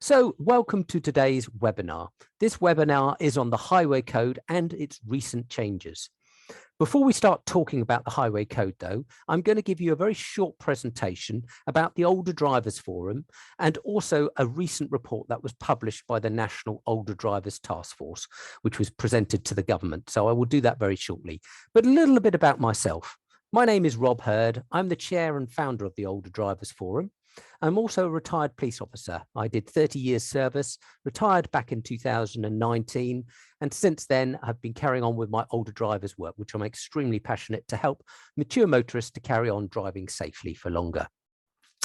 So welcome to today's webinar. This webinar is on the Highway Code and its recent changes. Before we start talking about the Highway Code though, I'm going to give you a very short presentation about the Older Drivers Forum and also a recent report that was published by the National Older Drivers Task Force, which was presented to the government. So I will do that very shortly, but a little bit about myself. My name is Rob Hurd. I'm the chair and founder of the Older Drivers Forum. I'm also a retired police officer. I did 30 years service, retired back in 2019, and since then I've been carrying on with my older drivers work, which I'm extremely passionate to help mature motorists to carry on driving safely for longer.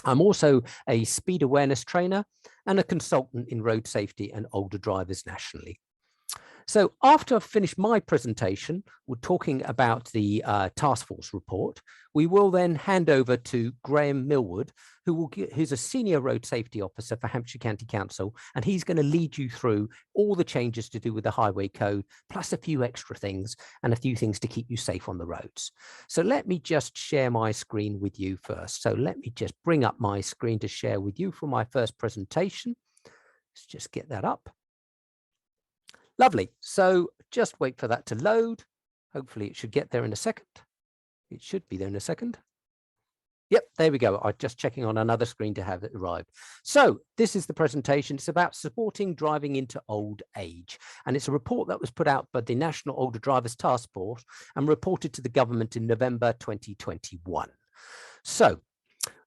I'm also a speed awareness trainer and a consultant in road safety and older drivers nationally. So after I've finished my presentation, we're talking about the task force report. We will then hand over to Graham Millwood, who's a senior road safety officer for Hampshire County Council, and he's going to lead you through all the changes to do with the Highway Code, plus a few extra things and a few things to keep you safe on the roads. So let me just share my screen with you first. So let me just bring up my screen to share with you for my first presentation. Let's just get that up. Lovely. So just wait for that to load. Hopefully it should get there in a second. It should be there in a second. Yep, there we go. I'm just checking on another screen to have it arrive. So this is the presentation. It's about supporting driving into old age. And it's a report that was put out by the National Older Drivers Task Force and reported to the government in November 2021. So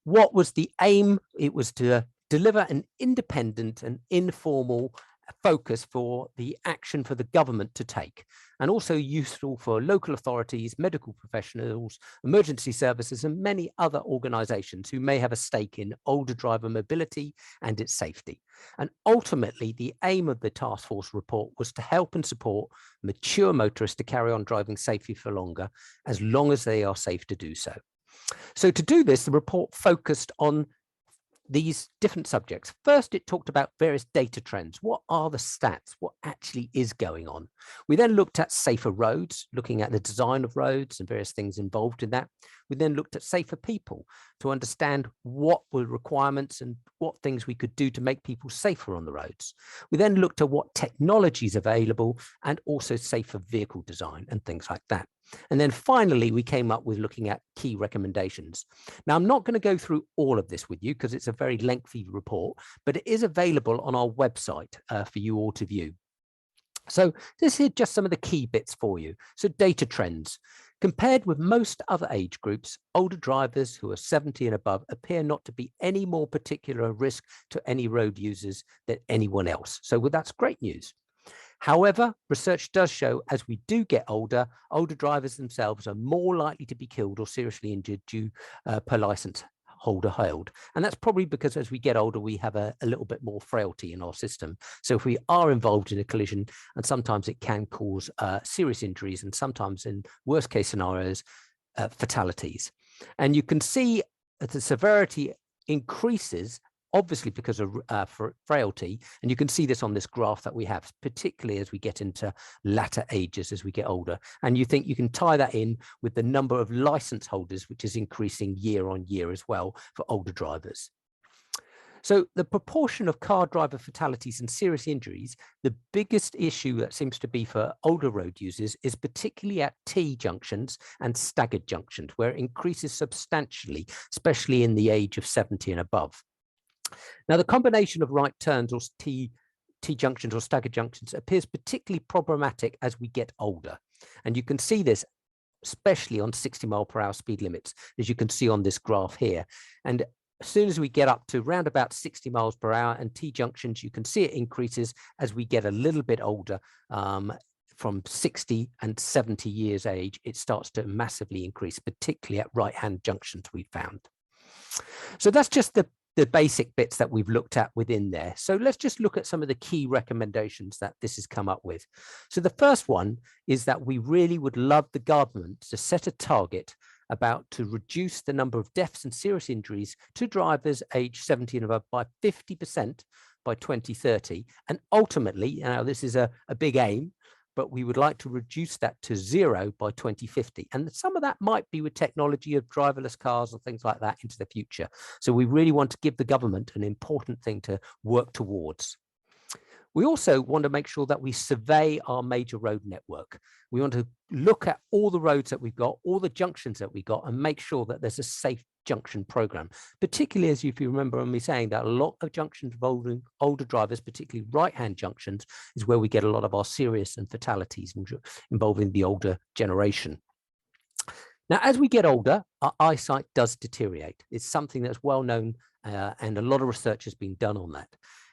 what was the aim? It was to deliver an independent and informal focus for the action for the government to take, and also useful for local authorities, medical professionals, emergency services, and many other organizations who may have a stake in older driver mobility and its safety. And ultimately, the aim of the task force report was to help and support mature motorists to carry on driving safely for longer, as long as they are safe to do so. So to do this, the report focused on these different subjects. First, it talked about various data trends. What are the stats? What actually is going on? We then looked at safer roads, looking at the design of roads and various things involved in that. We then looked at safer people to understand what were requirements and what things we could do to make people safer on the roads. We then looked at what technologies available and also safer vehicle design and things like that. And then finally, we came up with looking at key recommendations. Now, I'm not going to go through all of this with you because it's a very lengthy report, but it is available on our website for you all to view. So this is just some of the key bits for you. So data trends. Compared with most other age groups, older drivers who are 70 and above appear not to be any more particular risk to any road users than anyone else. So that's great news. However, research does show as we do get older, older drivers themselves are more likely to be killed or seriously injured due per license holder held. And that's probably because as we get older, we have a little bit more frailty in our system. So if we are involved in a collision, and sometimes it can cause serious injuries, and sometimes in worst case scenarios, fatalities. And you can see that the severity increases obviously because of frailty, and you can see this on this graph that we have, particularly as we get into latter ages as we get older. And you think you can tie that in with the number of license holders, which is increasing year on year as well for older drivers. So the proportion of car driver fatalities and serious injuries, the biggest issue that seems to be for older road users is particularly at T-junctions and staggered junctions, where it increases substantially, especially in the age of 70 and above. Now, the combination of right turns or T-junctions or staggered junctions appears particularly problematic as we get older. And you can see this especially on 60-mile-per-hour speed limits, as you can see on this graph here. And as soon as we get up to around about 60 miles per hour and T-junctions, you can see it increases as we get a little bit older. From 60 and 70 years age, it starts to massively increase, particularly at right-hand junctions we found. So that's just the basic bits that we've looked at within there. So let's just look at some of the key recommendations that this has come up with. So the first one is that we really would love the government to set a target to reduce the number of deaths and serious injuries to drivers aged 70 and above by 50% by 2030. And ultimately, now this is a big aim, but we would like to reduce that to 0 by 2050. And some of that might be with technology of driverless cars or things like that into the future. So we really want to give the government an important thing to work towards. We also want to make sure that we survey our major road network. We want to look at all the roads that we've got, all the junctions that we've got, and make sure that there's a safe junction program, particularly as if you remember me saying that a lot of junctions involving older drivers, particularly right-hand junctions, is where we get a lot of our serious and fatalities involving the older generation. Now, as we get older, our eyesight does deteriorate. It's something that's well known, and a lot of research has been done on that.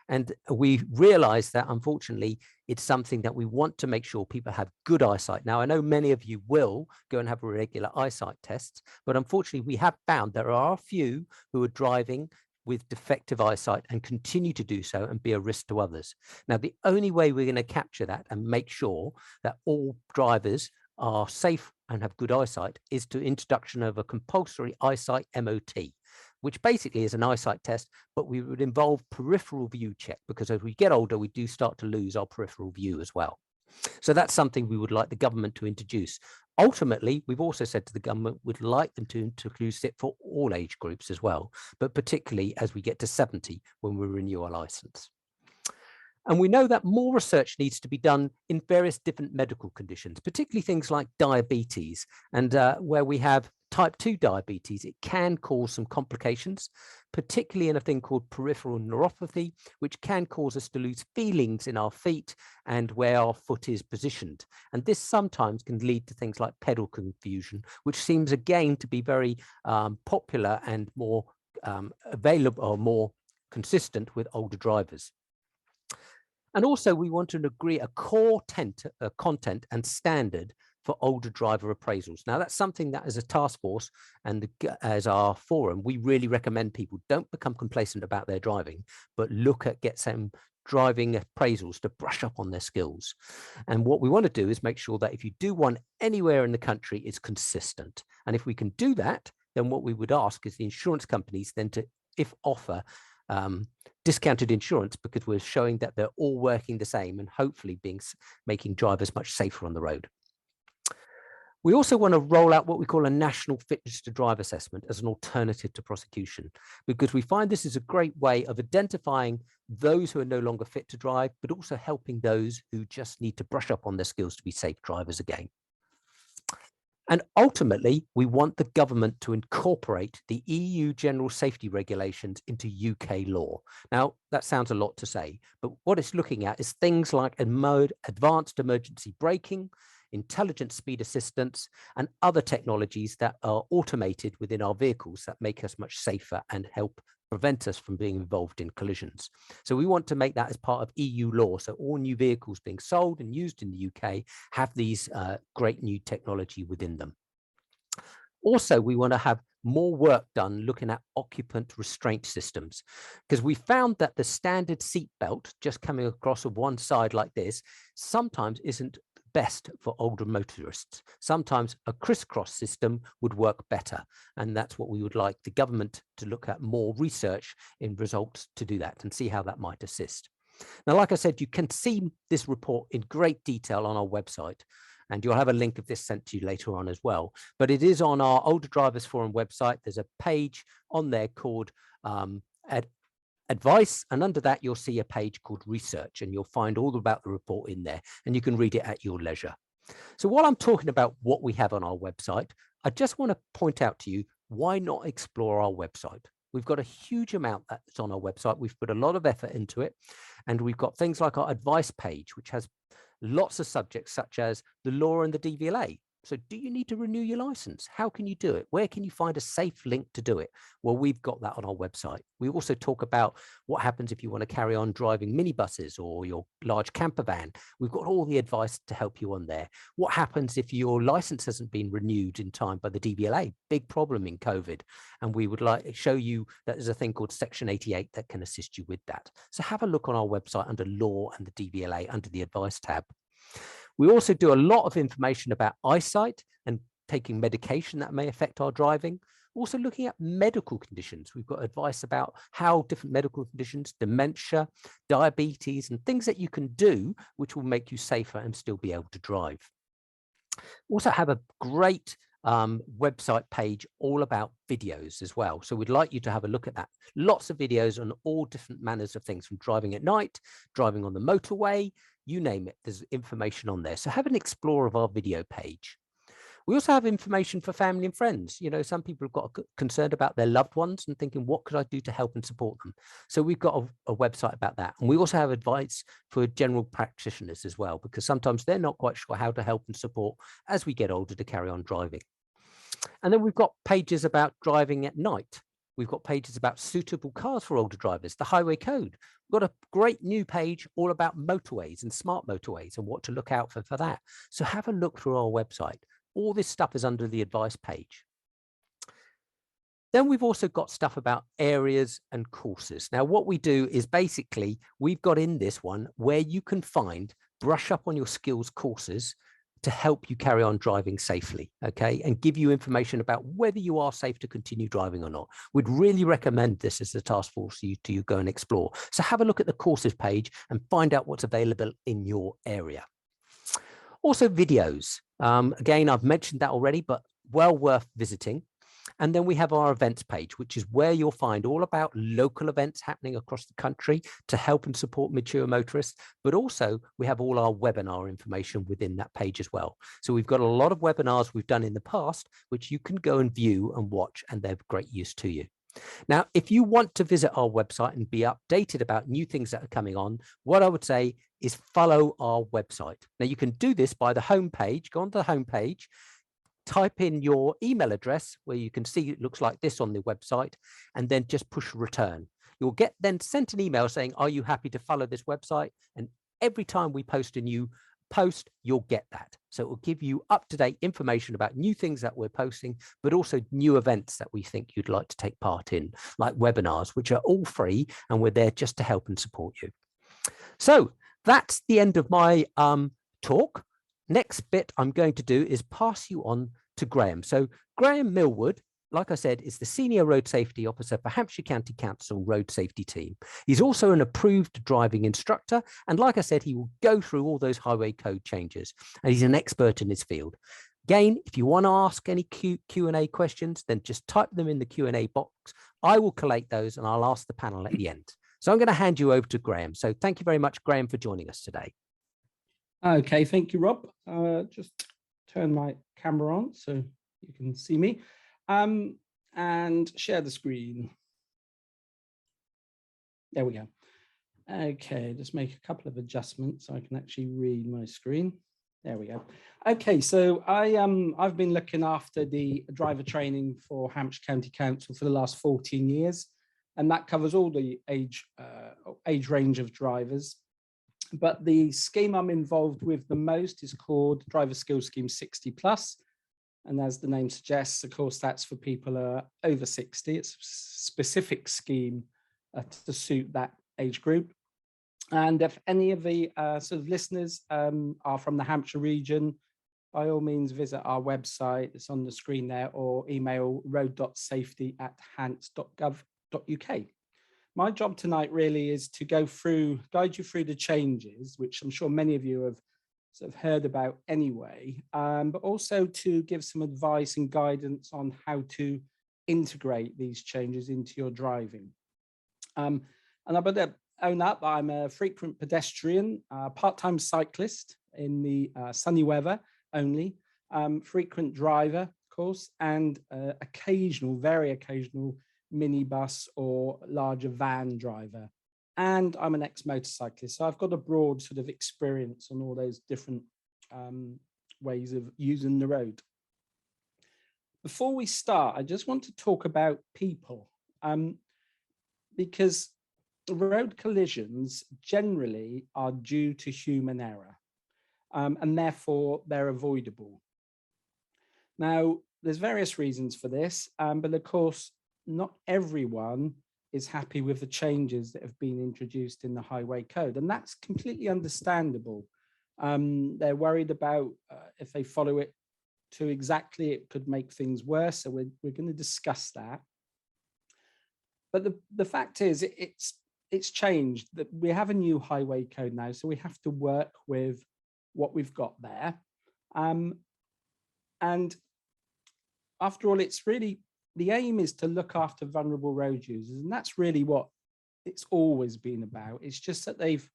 And we realize that, unfortunately, it's something that we want to make sure people have good eyesight. Now, I know many of you will go and have regular eyesight tests, but unfortunately, we have found there are a few who are driving with defective eyesight and continue to do so and be a risk to others. Now, the only way we're going to capture that and make sure that all drivers are safe and have good eyesight is to introduction of a compulsory eyesight MOT, which basically is an eyesight test, but we would involve peripheral view check, because as we get older, we do start to lose our peripheral view as well. So that's something we would like the government to introduce. Ultimately, we've also said to the government, we'd like them to introduce it for all age groups as well, but particularly as we get to 70 when we renew our license. And we know that more research needs to be done in various different medical conditions, particularly things like diabetes, and where we have type 2 diabetes, it can cause some complications, particularly in a thing called peripheral neuropathy, which can cause us to lose feelings in our feet and where our foot is positioned. And this sometimes can lead to things like pedal confusion, which seems again to be very popular and more available or more consistent with older drivers. And also we want to agree a core content and standard for older driver appraisals. Now that's something that as a task force and as our forum, we really recommend people don't become complacent about their driving, but look at get some driving appraisals to brush up on their skills. And what we want to do is make sure that if you do one anywhere in the country, it's consistent. And if we can do that, then what we would ask is the insurance companies then to, if offer, discounted insurance, because we're showing that they're all working the same and hopefully making drivers much safer on the road. We also want to roll out what we call a national fitness to drive assessment as an alternative to prosecution, because we find this is a great way of identifying those who are no longer fit to drive, but also helping those who just need to brush up on their skills to be safe drivers again. And ultimately, we want the government to incorporate the EU General Safety Regulations into UK law. Now, that sounds a lot to say, but what it's looking at is things like advanced emergency braking, intelligent speed assistance, and other technologies that are automated within our vehicles that make us much safer and help prevent us from being involved in collisions. So we want to make that as part of EU law. So all new vehicles being sold and used in the UK have these great new technology within them. Also, we want to have more work done looking at occupant restraint systems, because we found that the standard seat belt just coming across of one side like this sometimes isn't best for older motorists. Sometimes a crisscross system would work better, and that's what we would like the government to look at more research in results to do that and see how that might assist. Now, like I said, you can see this report in great detail on our website, and you'll have a link of this sent to you later on as well, but it is on our Older Drivers Forum website. There's a page on there called Advice, and under that you'll see a page called Research, and you'll find all about the report in there, and you can read it at your leisure. So while I'm talking about what we have on our website, I just want to point out to you, why not explore our website? We've got a huge amount that's on our website. We've put a lot of effort into it, and we've got things like our advice page, which has lots of subjects such as the law and the DVLA. So do you need to renew your license? How can you do it? Where can you find a safe link to do it? Well, we've got that on our website. We also talk about what happens if you want to carry on driving minibuses or your large camper van. We've got all the advice to help you on there. What happens if your license hasn't been renewed in time by the DVLA? Big problem in COVID. And we would like to show you that there's a thing called Section 88 that can assist you with that. So have a look on our website under law and the DVLA under the advice tab. We also do a lot of information about eyesight and taking medication that may affect our driving. Also looking at medical conditions. We've got advice about how different medical conditions, dementia, diabetes, and things that you can do which will make you safer and still be able to drive. Also have a great website page all about videos as well. So we'd like you to have a look at that. Lots of videos on all different manners of things, from driving at night, driving on the motorway, you name it, there's information on there. So have an explore of our video page. We also have information for family and friends. You know, some people have got concerned about their loved ones and thinking, what could I do to help and support them? So we've got a website about that. And we also have advice for general practitioners as well, because sometimes they're not quite sure how to help and support as we get older to carry on driving. And then we've got pages about driving at night. We've got pages about suitable cars for older drivers, the highway code. We've got a great new page all about motorways and smart motorways and what to look out for that. So have a look through our website. All this stuff is under the advice page. Then we've also got stuff about areas and courses. Now, what we do is basically we've got in this one where you can find brush up on your skills courses to help you carry on driving safely, okay, and give you information about whether you are safe to continue driving or not. We'd really recommend this as a task force for you to go and explore. So have a look at the courses page and find out what's available in your area. Also videos. Again, I've mentioned that already, but well worth visiting. And then we have our events page, which is where you'll find all about local events happening across the country to help and support mature motorists. But also we have all our webinar information within that page as well. So we've got a lot of webinars we've done in the past, which you can go and view and watch, and they're of great use to you. Now, if you want to visit our website and be updated about new things that are coming on, what I would say is follow our website. Now, you can do this by the home page. Go on to the home page, type in your email address where you can see it looks like this on the website, and then just push return. You'll get then sent an email saying, are you happy to follow this website? And every time we post a new post, you'll get that. So it will give you up-to-date information about new things that we're posting, but also new events that we think you'd like to take part in, like webinars, which are all free, and we're there just to help and support you. So that's the end of my talk. Next bit I'm going to do is pass you on to Graham. So Graham Millwood, like I said, is the Senior Road Safety Officer for Hampshire County Council Road Safety Team. He's also an approved driving instructor. And like I said, he will go through all those highway code changes. And he's an expert in his field. Again, if you want to ask any Q&A questions, then just type them in the Q&A box. I will collate those and I'll ask the panel at the end. So I'm going to hand you over to Graham. So thank you very much, Graham, for joining us today. Okay, thank you, Rob. Just turn my camera on so you can see me. And share the screen. There we go. Okay, just make a couple of adjustments so I can actually read my screen. There we go. Okay, so I've been looking after the driver training for Hampshire County Council for the last 14 years, and that covers all the age range of drivers. But the scheme I'm involved with the most is called Driver Skills Scheme 60+. And as the name suggests, of course, that's for people who are over 60. It's a specific scheme to suit that age group. And if any of the sort of listeners are from the Hampshire region, by all means, visit our website. It's on the screen there, or email road.safety@hants.gov.uk. My job tonight really is to guide you through the changes, which I'm sure many of you have sort of heard about anyway, but also to give some advice and guidance on how to integrate these changes into your driving. And I better own up, I'm a frequent pedestrian, part-time cyclist in the sunny weather only, frequent driver, of course, and very occasional minibus or larger van driver. And I'm an ex-motorcyclist, so I've got a broad sort of experience on all those different ways of using the road. Before we start, I just want to talk about people, because road collisions generally are due to human error, and therefore they're avoidable. Now, there's various reasons for this, but of course, not everyone is happy with the changes that have been introduced in the highway code, and that's completely understandable. They're worried about if they follow it to exactly it could make things worse. So we're going to discuss that. But the fact is, it's changed. That we have a new highway code now, so we have to work with what we've got there. And after all, it's really, the aim is to look after vulnerable road users, and that's really what it's always been about. It's just that they've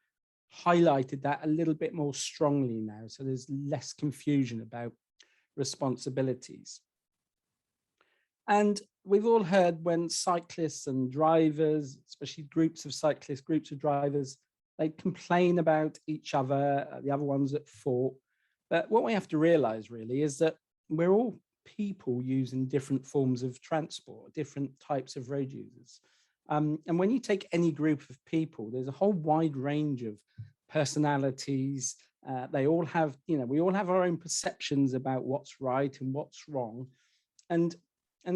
highlighted that a little bit more strongly now, so there's less confusion about responsibilities. And we've all heard when cyclists and drivers, especially groups of cyclists, groups of drivers, they complain about each other, the other ones at fault. But what we have to realize really is that we're all people using different forms of transport, different types of road users. And when you take any group of people, there's a whole wide range of personalities. They all have, we all have our own perceptions about what's right and what's wrong. And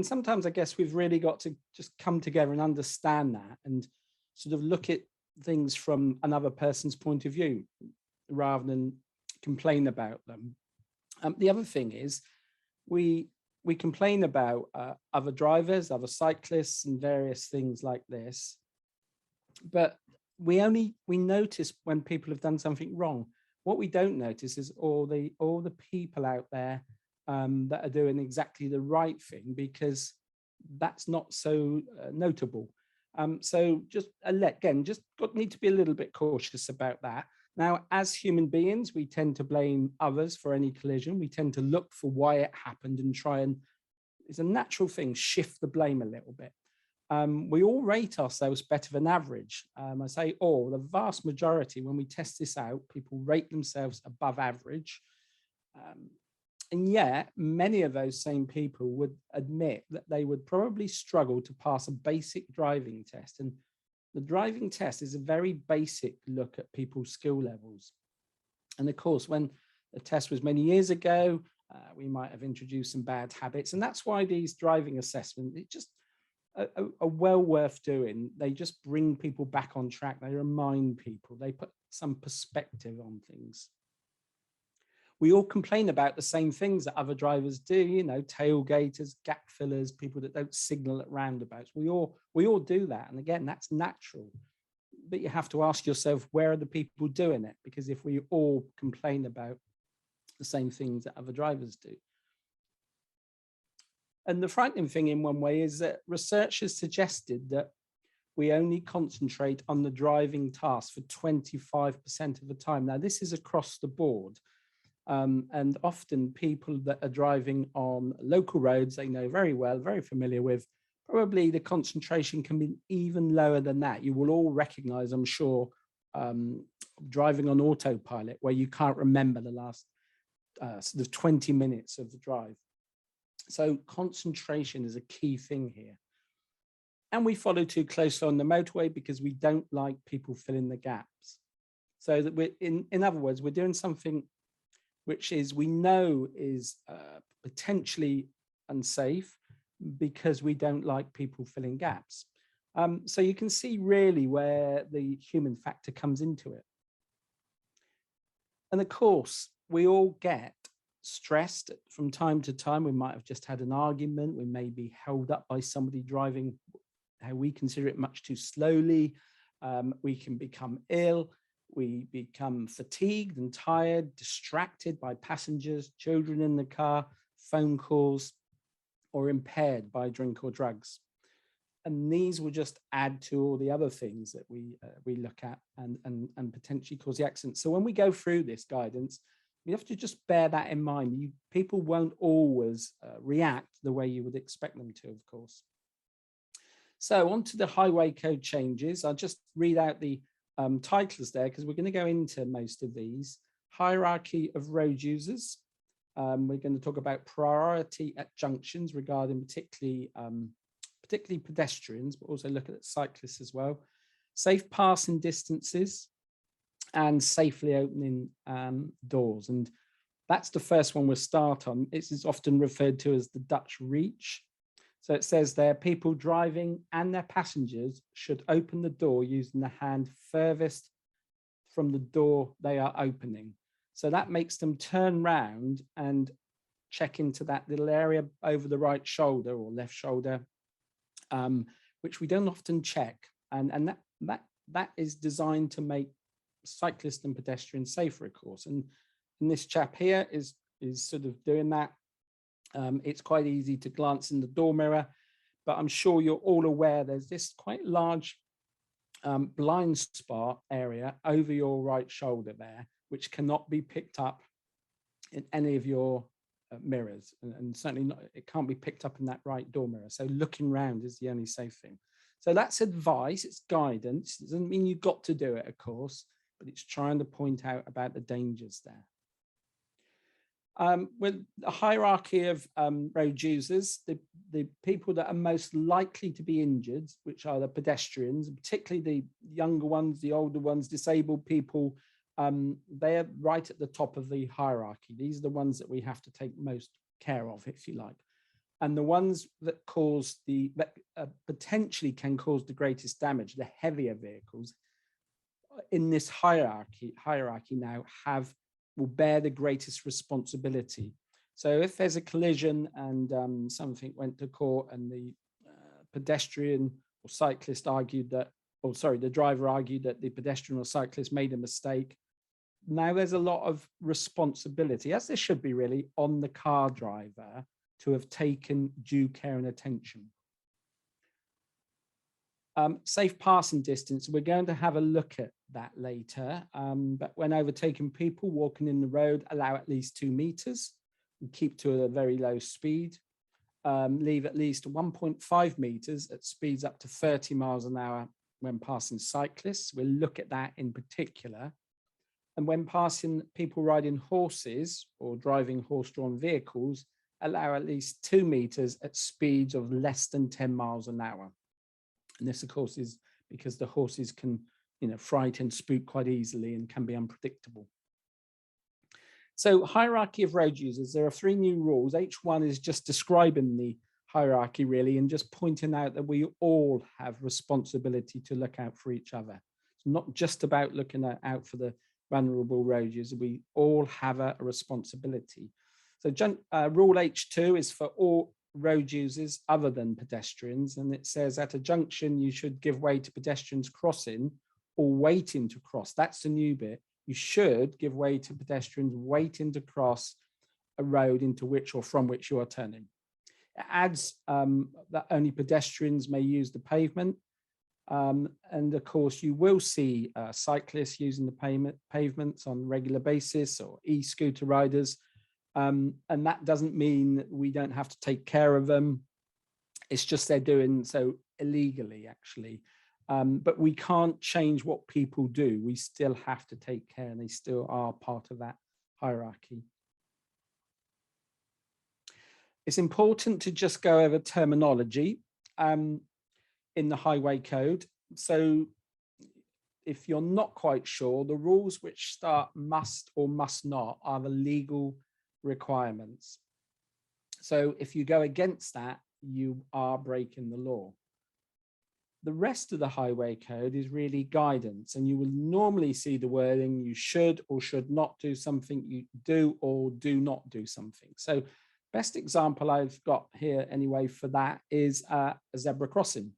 sometimes I guess we've really got to just come together and understand that and sort of look at things from another person's point of view rather than complain about them. The other thing is we complain about other drivers, other cyclists and various things like this, but we notice when people have done something wrong. What we don't notice is all the people out there that are doing exactly the right thing, because that's not so notable. So just again, just need to be a little bit cautious about that. Now, as human beings, we tend to blame others for any collision. We tend to look for why it happened and try and, it's a natural thing, shift the blame a little bit. We all rate ourselves better than average. I say all, the vast majority, when we test this out, people rate themselves above average. And yet, many of those same people would admit that they would probably struggle to pass a basic driving test. And the driving test is a very basic look at people's skill levels. And of course, when the test was many years ago, we might have introduced some bad habits. And that's why these driving assessments, it just are well worth doing. They just bring people back on track. They remind people, they put some perspective on things. We all complain about the same things that other drivers do, tailgaters, gap fillers, people that don't signal at roundabouts. We all do that. And again, that's natural. But you have to ask yourself, where are the people doing it? Because if we all complain about the same things that other drivers do. And the frightening thing in one way is that research has suggested that we only concentrate on the driving task for 25% of the time. Now, this is across the board. And often people that are driving on local roads, they know very well, very familiar with, probably the concentration can be even lower than that. You will all recognize, I'm sure, driving on autopilot, where you can't remember the last sort of 20 minutes of the drive. So concentration is a key thing here. And we follow too closely on the motorway because we don't like people filling the gaps. So that we're, in other words, we're doing something which is, we know is potentially unsafe because we don't like people filling gaps. So you can see really where the human factor comes into it. And of course, we all get stressed from time to time. We might have just had an argument. We may be held up by somebody driving how we consider it much too slowly. We can become ill. We become fatigued and tired, distracted by passengers, children in the car, phone calls, or impaired by drink or drugs. And these will just add to all the other things that we look at and potentially cause the accident. So when we go through this guidance, you have to just bear that in mind. People won't always react the way you would expect them to, of course. So on to the highway code changes. I'll just read out the titles there because we're going to go into most of these. Hierarchy of road users. We're going to talk about priority at junctions regarding particularly pedestrians, but also look at cyclists as well. Safe passing distances and safely opening doors. And that's the first one we'll start on. It is often referred to as the Dutch reach. So it says there, people driving and their passengers should open the door using the hand furthest from the door they are opening. So that makes them turn round and check into that little area over the right shoulder or left shoulder, which we don't often check. And that is designed to make cyclists and pedestrians safer, of course. And this chap here is sort of doing that. It's quite easy to glance in the door mirror, but I'm sure you're all aware there's this quite large blind spot area over your right shoulder there, which cannot be picked up in any of your mirrors, and certainly not, it can't be picked up in that right door mirror. So looking round is the only safe thing. So that's advice, it's guidance. It doesn't mean you've got to do it, of course, but it's trying to point out about the dangers there. With a hierarchy of road users, the people that are most likely to be injured, which are the pedestrians, particularly the younger ones, the older ones, disabled people, they're right at the top of the hierarchy. These are the ones that we have to take most care of, if you like. And the ones that potentially can cause the greatest damage, the heavier vehicles in this hierarchy now will bear the greatest responsibility. So if there's a collision and something went to court and the pedestrian or cyclist argued that, or sorry, the driver argued that the pedestrian or cyclist made a mistake, now there's a lot of responsibility, as there should be really, on the car driver to have taken due care and attention. Safe passing distance, we're going to have a look at that later, but when overtaking people walking in the road, allow at least 2 meters and keep to a very low speed. Leave at least 1.5 meters at speeds up to 30 miles an hour when passing cyclists. We'll look at that in particular. And when passing people riding horses or driving horse-drawn vehicles, allow at least 2 meters at speeds of less than 10 miles an hour. And this, of course, is because the horses can, frighten, spook quite easily and can be unpredictable. So hierarchy of road users, there are 3 new rules. H1 is just describing the hierarchy really and just pointing out that we all have responsibility to look out for each other. It's not just about looking out for the vulnerable road users. We all have a responsibility. So rule H2 is for all road users other than pedestrians, and it says at a junction you should give way to pedestrians crossing or waiting to cross. That's the new bit. You should give way to pedestrians waiting to cross a road into which or from which you are turning. It adds that only pedestrians may use the pavement, and of course you will see cyclists using the pavements on a regular basis, or e-scooter riders. And that doesn't mean we don't have to take care of them. It's just they're doing so illegally, actually. But we can't change what people do. We still have to take care, and they still are part of that hierarchy. It's important to just go over terminology in the highway code. So if you're not quite sure, the rules which start must or must not are the legal requirements. So if you go against that, you are breaking the law. The rest of the highway code is really guidance, and you will normally see the wording you should or should not do something, you do or do not do something. So best example I've got here anyway for that is a zebra crossing.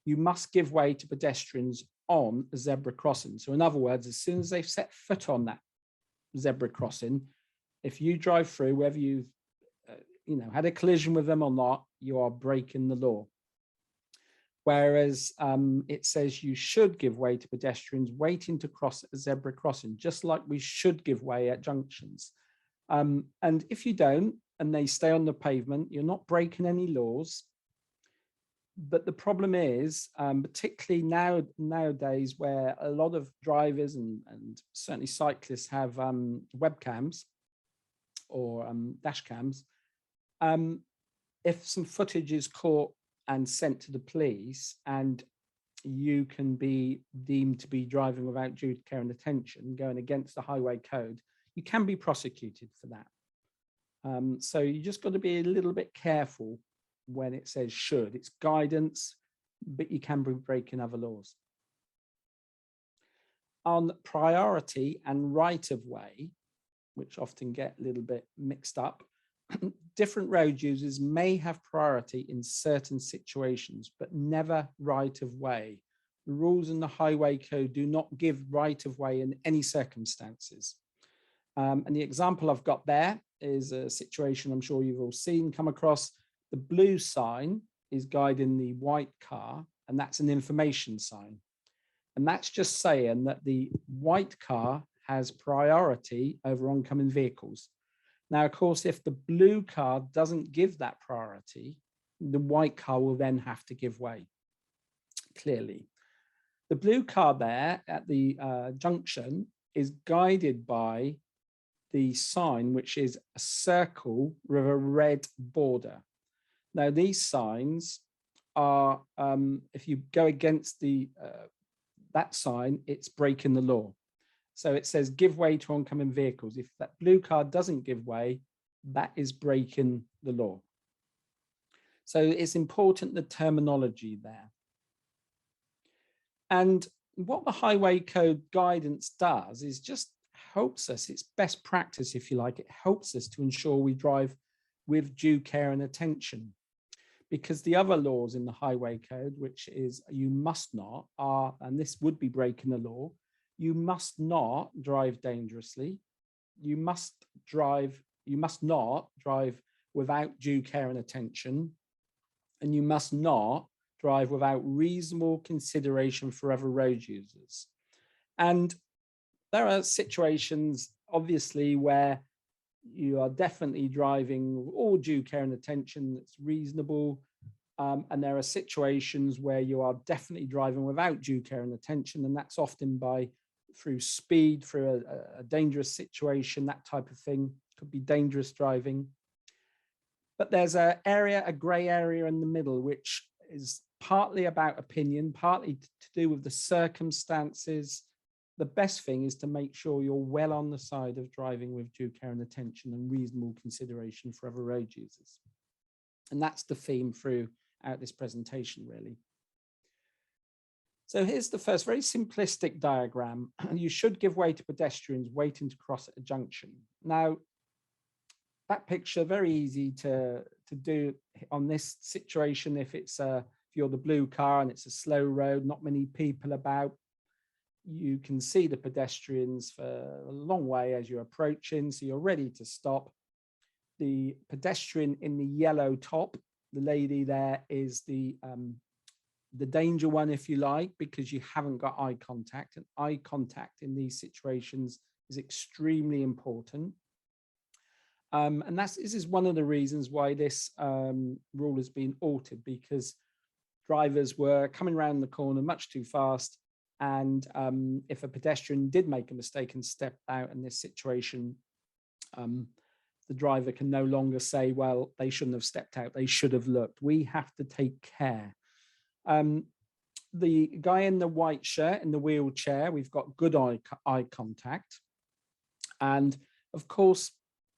You must give way to pedestrians on a zebra crossing. So in other words, as soon as they've set foot on that zebra crossing, if you drive through, whether you've had a collision with them or not, you are breaking the law. Whereas it says you should give way to pedestrians waiting to cross a zebra crossing, just like we should give way at junctions. And if you don't, and they stay on the pavement, you're not breaking any laws. But the problem is, particularly nowadays, where a lot of drivers and certainly cyclists have webcams or dash cams, if some footage is caught and sent to the police, and you can be deemed to be driving without due care and attention, going against the highway code, you can be prosecuted for that. So you just got to be a little bit careful when it says should. It's guidance, but you can be breaking other laws. On priority and right of way, which often get a little bit mixed up, different road users may have priority in certain situations, but never right of way. The rules in the highway code do not give right of way in any circumstances. And the example I've got there is a situation I'm sure you've all seen, come across. The blue sign is guiding the white car, and that's an information sign. And that's just saying that the white car has priority over oncoming vehicles. Now, of course, if the blue car doesn't give that priority, the white car will then have to give way, clearly. The blue car there at the junction is guided by the sign, which is a circle with a red border. Now, these signs are, if you go against that sign, it's breaking the law. So it says give way to oncoming vehicles. If that blue car doesn't give way, that is breaking the law. So it's important, the terminology there. And what the highway code guidance does is just helps us, it's best practice, if you like, it helps us to ensure we drive with due care and attention. Because the other laws in the highway code, which is you must not, are, and this would be breaking the law, you must not drive dangerously, you must not drive without due care and attention, and you must not drive without reasonable consideration for other road users. And there are situations, obviously, where you are definitely driving with all due care and attention that's reasonable. And there are situations where you are definitely driving without due care and attention, and that's often through speed, through a dangerous situation, that type of thing. Could be dangerous driving. But there's a grey area in the middle, which is partly about opinion, partly to do with the circumstances. The best thing is to make sure you're well on the side of driving with due care and attention and reasonable consideration for other road users. And that's the theme throughout this presentation, really. So here's the first very simplistic diagram. You should give way to pedestrians waiting to cross at a junction. Now, that picture, very easy to do on this situation. If you're the blue car and it's a slow road, not many people about, you can see the pedestrians for a long way as you're approaching, so you're ready to stop. The pedestrian in the yellow top, the lady there, is the danger one, if you like, because you haven't got eye contact, and eye contact in these situations is extremely important. And this is one of the reasons why this rule has been altered, because drivers were coming around the corner much too fast. And if a pedestrian did make a mistake and step out in this situation, the driver can no longer say, well, they shouldn't have stepped out, they should have looked. We have to take care. The guy in the white shirt, in the wheelchair, we've got good eye contact. And of course,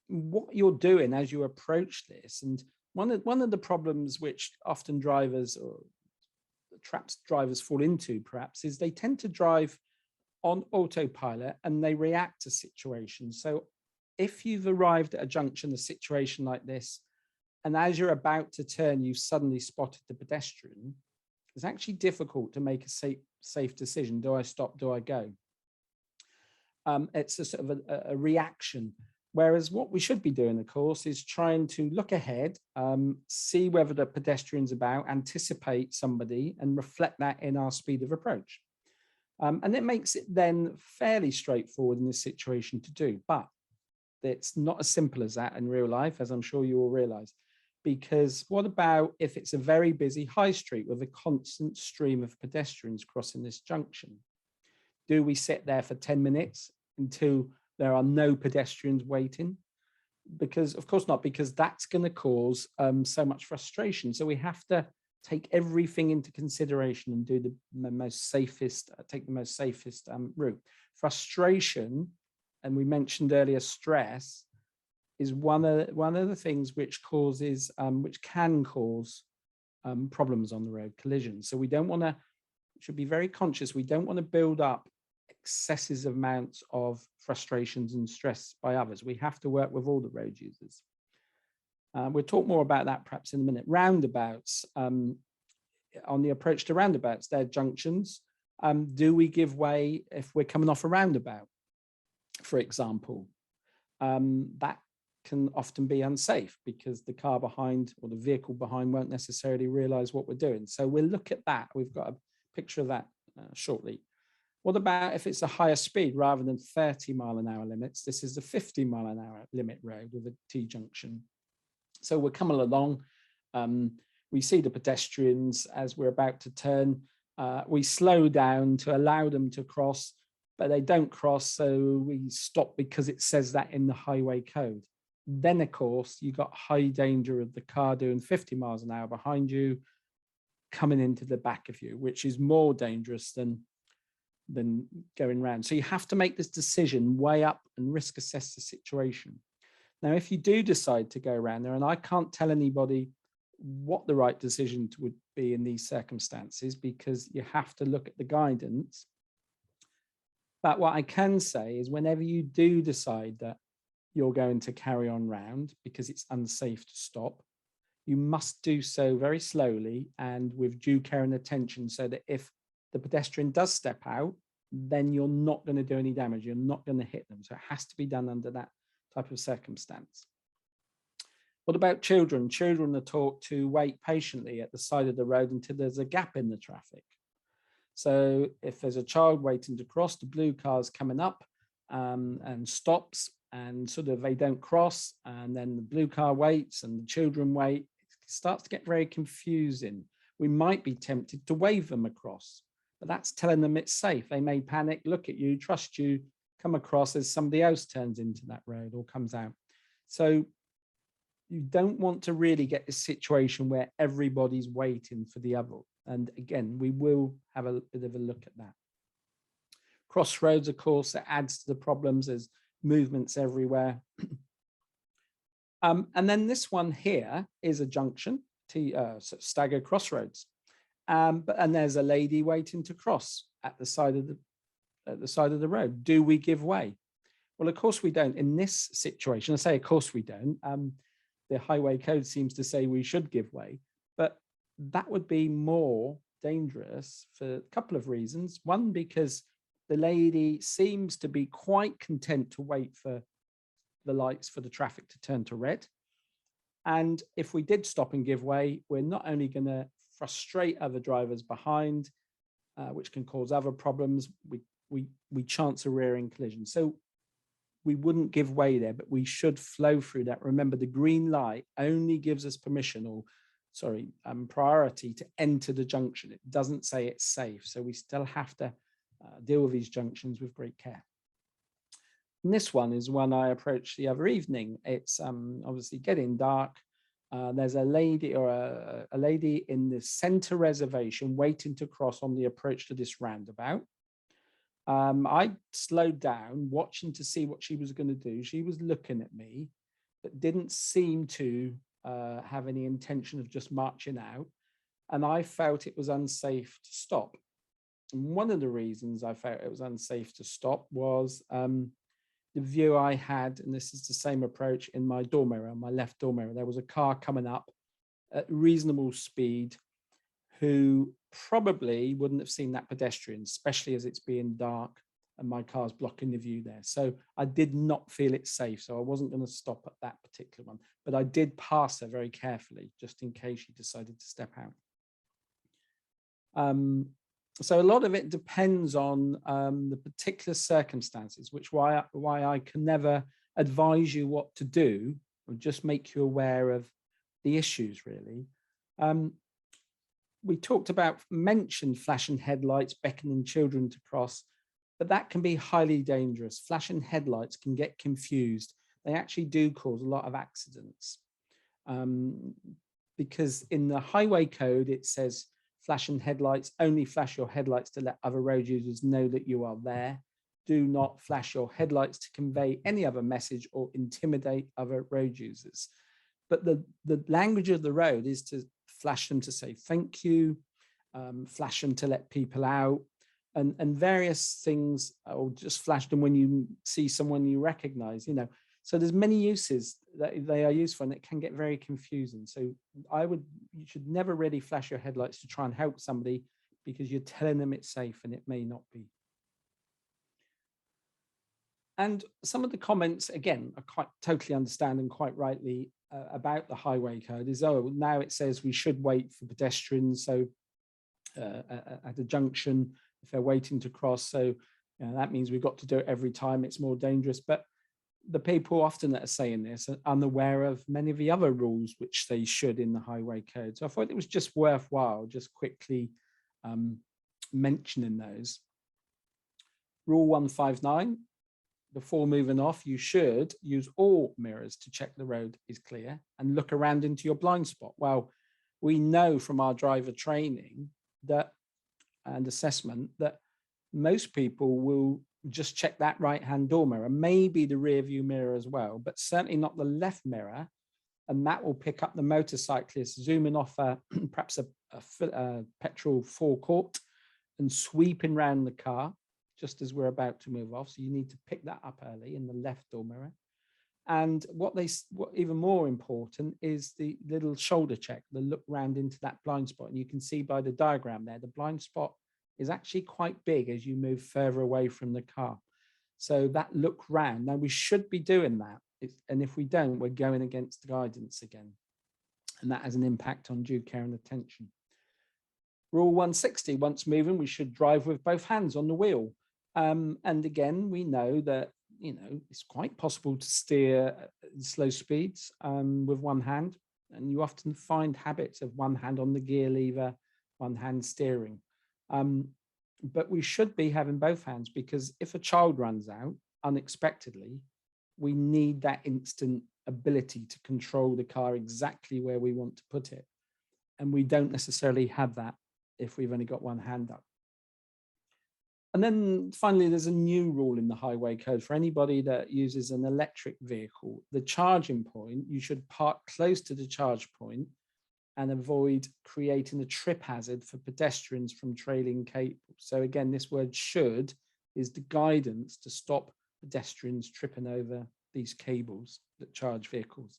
what you're doing as you approach this, and one of the problems which often drivers or traps drivers fall into perhaps, is they tend to drive on autopilot and they react to situations. So if you've arrived at a junction, a situation like this, and as you're about to turn, you've suddenly spotted the pedestrian, it's actually difficult to make a safe decision. Do I stop? Do I go? It's a sort of a reaction. Whereas what we should be doing, of course, is trying to look ahead, see whether the pedestrian's about, anticipate somebody, and reflect that in our speed of approach. And it makes it then fairly straightforward in this situation to do. But it's not as simple as that in real life, as I'm sure you all realize. Because what about if it's a very busy high street with a constant stream of pedestrians crossing this junction? Do we sit there for 10 minutes until there are no pedestrians waiting? Because, of course not, because that's going to cause so much frustration. So we have to take everything into consideration and do take the most safest route. Frustration, and we mentioned earlier, stress, is one of the things which can cause problems on the road, collisions. So we should be very conscious. We don't want to build up excessive amounts of frustrations and stress by others. We have to work with all the road users. We'll talk more about that perhaps in a minute. Roundabouts, on the approach to roundabouts, they're junctions. Do we give way if we're coming off a roundabout, for example? That can often be unsafe because the car behind or the vehicle behind won't necessarily realize what we're doing. So we'll look at that. We've got a picture of that shortly. What about if it's a higher speed rather than 30-mile-an-hour limits? This is the 50-mile-an-hour limit road with a T-junction. So we're coming along. We see the pedestrians as we're about to turn. We slow down to allow them to cross, but they don't cross, so we stop because it says that in the highway code. Then, of course, you got high danger of the car doing 50 miles an hour behind you, coming into the back of you, which is more dangerous than going round. So you have to make this decision, weigh up and risk assess the situation. Now, if you do decide to go around there, and I can't tell anybody what the right decision would be in these circumstances because you have to look at the guidance. But what I can say is whenever you do decide that you're going to carry on round because it's unsafe to stop, you must do so very slowly and with due care and attention so that if the pedestrian does step out, then you're not going to do any damage. You're not going to hit them. So it has to be done under that type of circumstance. What about children? Children are taught to wait patiently at the side of the road until there's a gap in the traffic. So if there's a child waiting to cross, the blue car's coming up and stops and sort of they don't cross, and then the blue car waits and the children wait, it starts to get very confusing. We might be tempted to wave them across, but that's telling them it's safe. They may panic, look at you, trust you, come across as somebody else turns into that road or comes out. So you don't want to really get this situation where everybody's waiting for the other. And again, we will have a bit of a look at that. Crossroads, of course, that adds to the problems. There's movements everywhere. And then this one here is a junction, stagger crossroads. And there's a lady waiting to cross at the side of the road. Do we give way? Well, of course we don't. In this situation, I say, of course we don't. The highway code seems to say we should give way, but that would be more dangerous for a couple of reasons. One, because the lady seems to be quite content to wait for the lights for the traffic to turn to red. And if we did stop and give way, we're not only going to frustrate other drivers behind, which can cause other problems, we chance a rear-end collision. So we wouldn't give way there, but we should flow through that. Remember, the green light only gives us permission or priority to enter the junction. It doesn't say it's safe. So we still have to deal with these junctions with great care. And this one is one I approached the other evening. It's obviously getting dark. There's a lady a lady in the center reservation waiting to cross on the approach to this roundabout. I slowed down, watching to see what she was going to do. She was looking at me, but didn't seem to have any intention of just marching out. And I felt it was unsafe to stop. And one of the reasons I felt it was unsafe to stop was the view I had, and this is the same approach in my door mirror, my left door mirror. There was a car coming up at reasonable speed who probably wouldn't have seen that pedestrian, especially as it's being dark and my car's blocking the view there. So I did not feel it safe. So I wasn't going to stop at that particular one, but I did pass her very carefully just in case she decided to step out. So a lot of it depends on the particular circumstances, which why I can never advise you what to do, or just make you aware of the issues, really. We mentioned flashing headlights, beckoning children to cross, but that can be highly dangerous. Flashing headlights can get confused. They actually do cause a lot of accidents because in the highway code, it says flashing headlights, only flash your headlights to let other road users know that you are there. Do not flash your headlights to convey any other message or intimidate other road users. But the language of the road is to flash them to say thank you, flash them to let people out, and various things, or just flash them when you see someone you recognize. You know, So there's many uses that they are used for, and it can get very confusing. So you should never really flash your headlights to try and help somebody, because you're telling them it's safe and it may not be. And some of the comments, again, are quite totally understand and quite rightly about the highway code is, oh, now it says we should wait for pedestrians. So at a junction, if they're waiting to cross, so that means we've got to do it every time. It's more dangerous. But the people often that are saying this are unaware of many of the other rules which they should in the highway code. So I thought it was just worthwhile just quickly mentioning those. Rule 159, before moving off, you should use all mirrors to check the road is clear and look around into your blind spot. Well, we know from our driver training that and assessment that most people will just check that right-hand door mirror, maybe the rear view mirror as well, but certainly not the left mirror. And that will pick up the motorcyclist zooming off perhaps a petrol forecourt and sweeping around the car just as we're about to move off. So you need to pick that up early in the left door mirror. And what even more important is the little shoulder check, the look round into that blind spot. And you can see by the diagram there, the blind spot is actually quite big as you move further away from the car. So that look round, now we should be doing that. And if we don't, we're going against the guidance again. And that has an impact on due care and attention. Rule 160, once moving, we should drive with both hands on the wheel. And again, we know that, it's quite possible to steer at slow speeds with one hand. And you often find habits of one hand on the gear lever, one hand steering. But we should be having both hands, because if a child runs out unexpectedly, we need that instant ability to control the car exactly where we want to put it. And we don't necessarily have that if we've only got one hand up. And then finally, there's a new rule in the highway code for anybody that uses an electric vehicle. The charging point, you should park close to the charge point and avoid creating a trip hazard for pedestrians from trailing cables. So again, this word should is the guidance to stop pedestrians tripping over these cables that charge vehicles.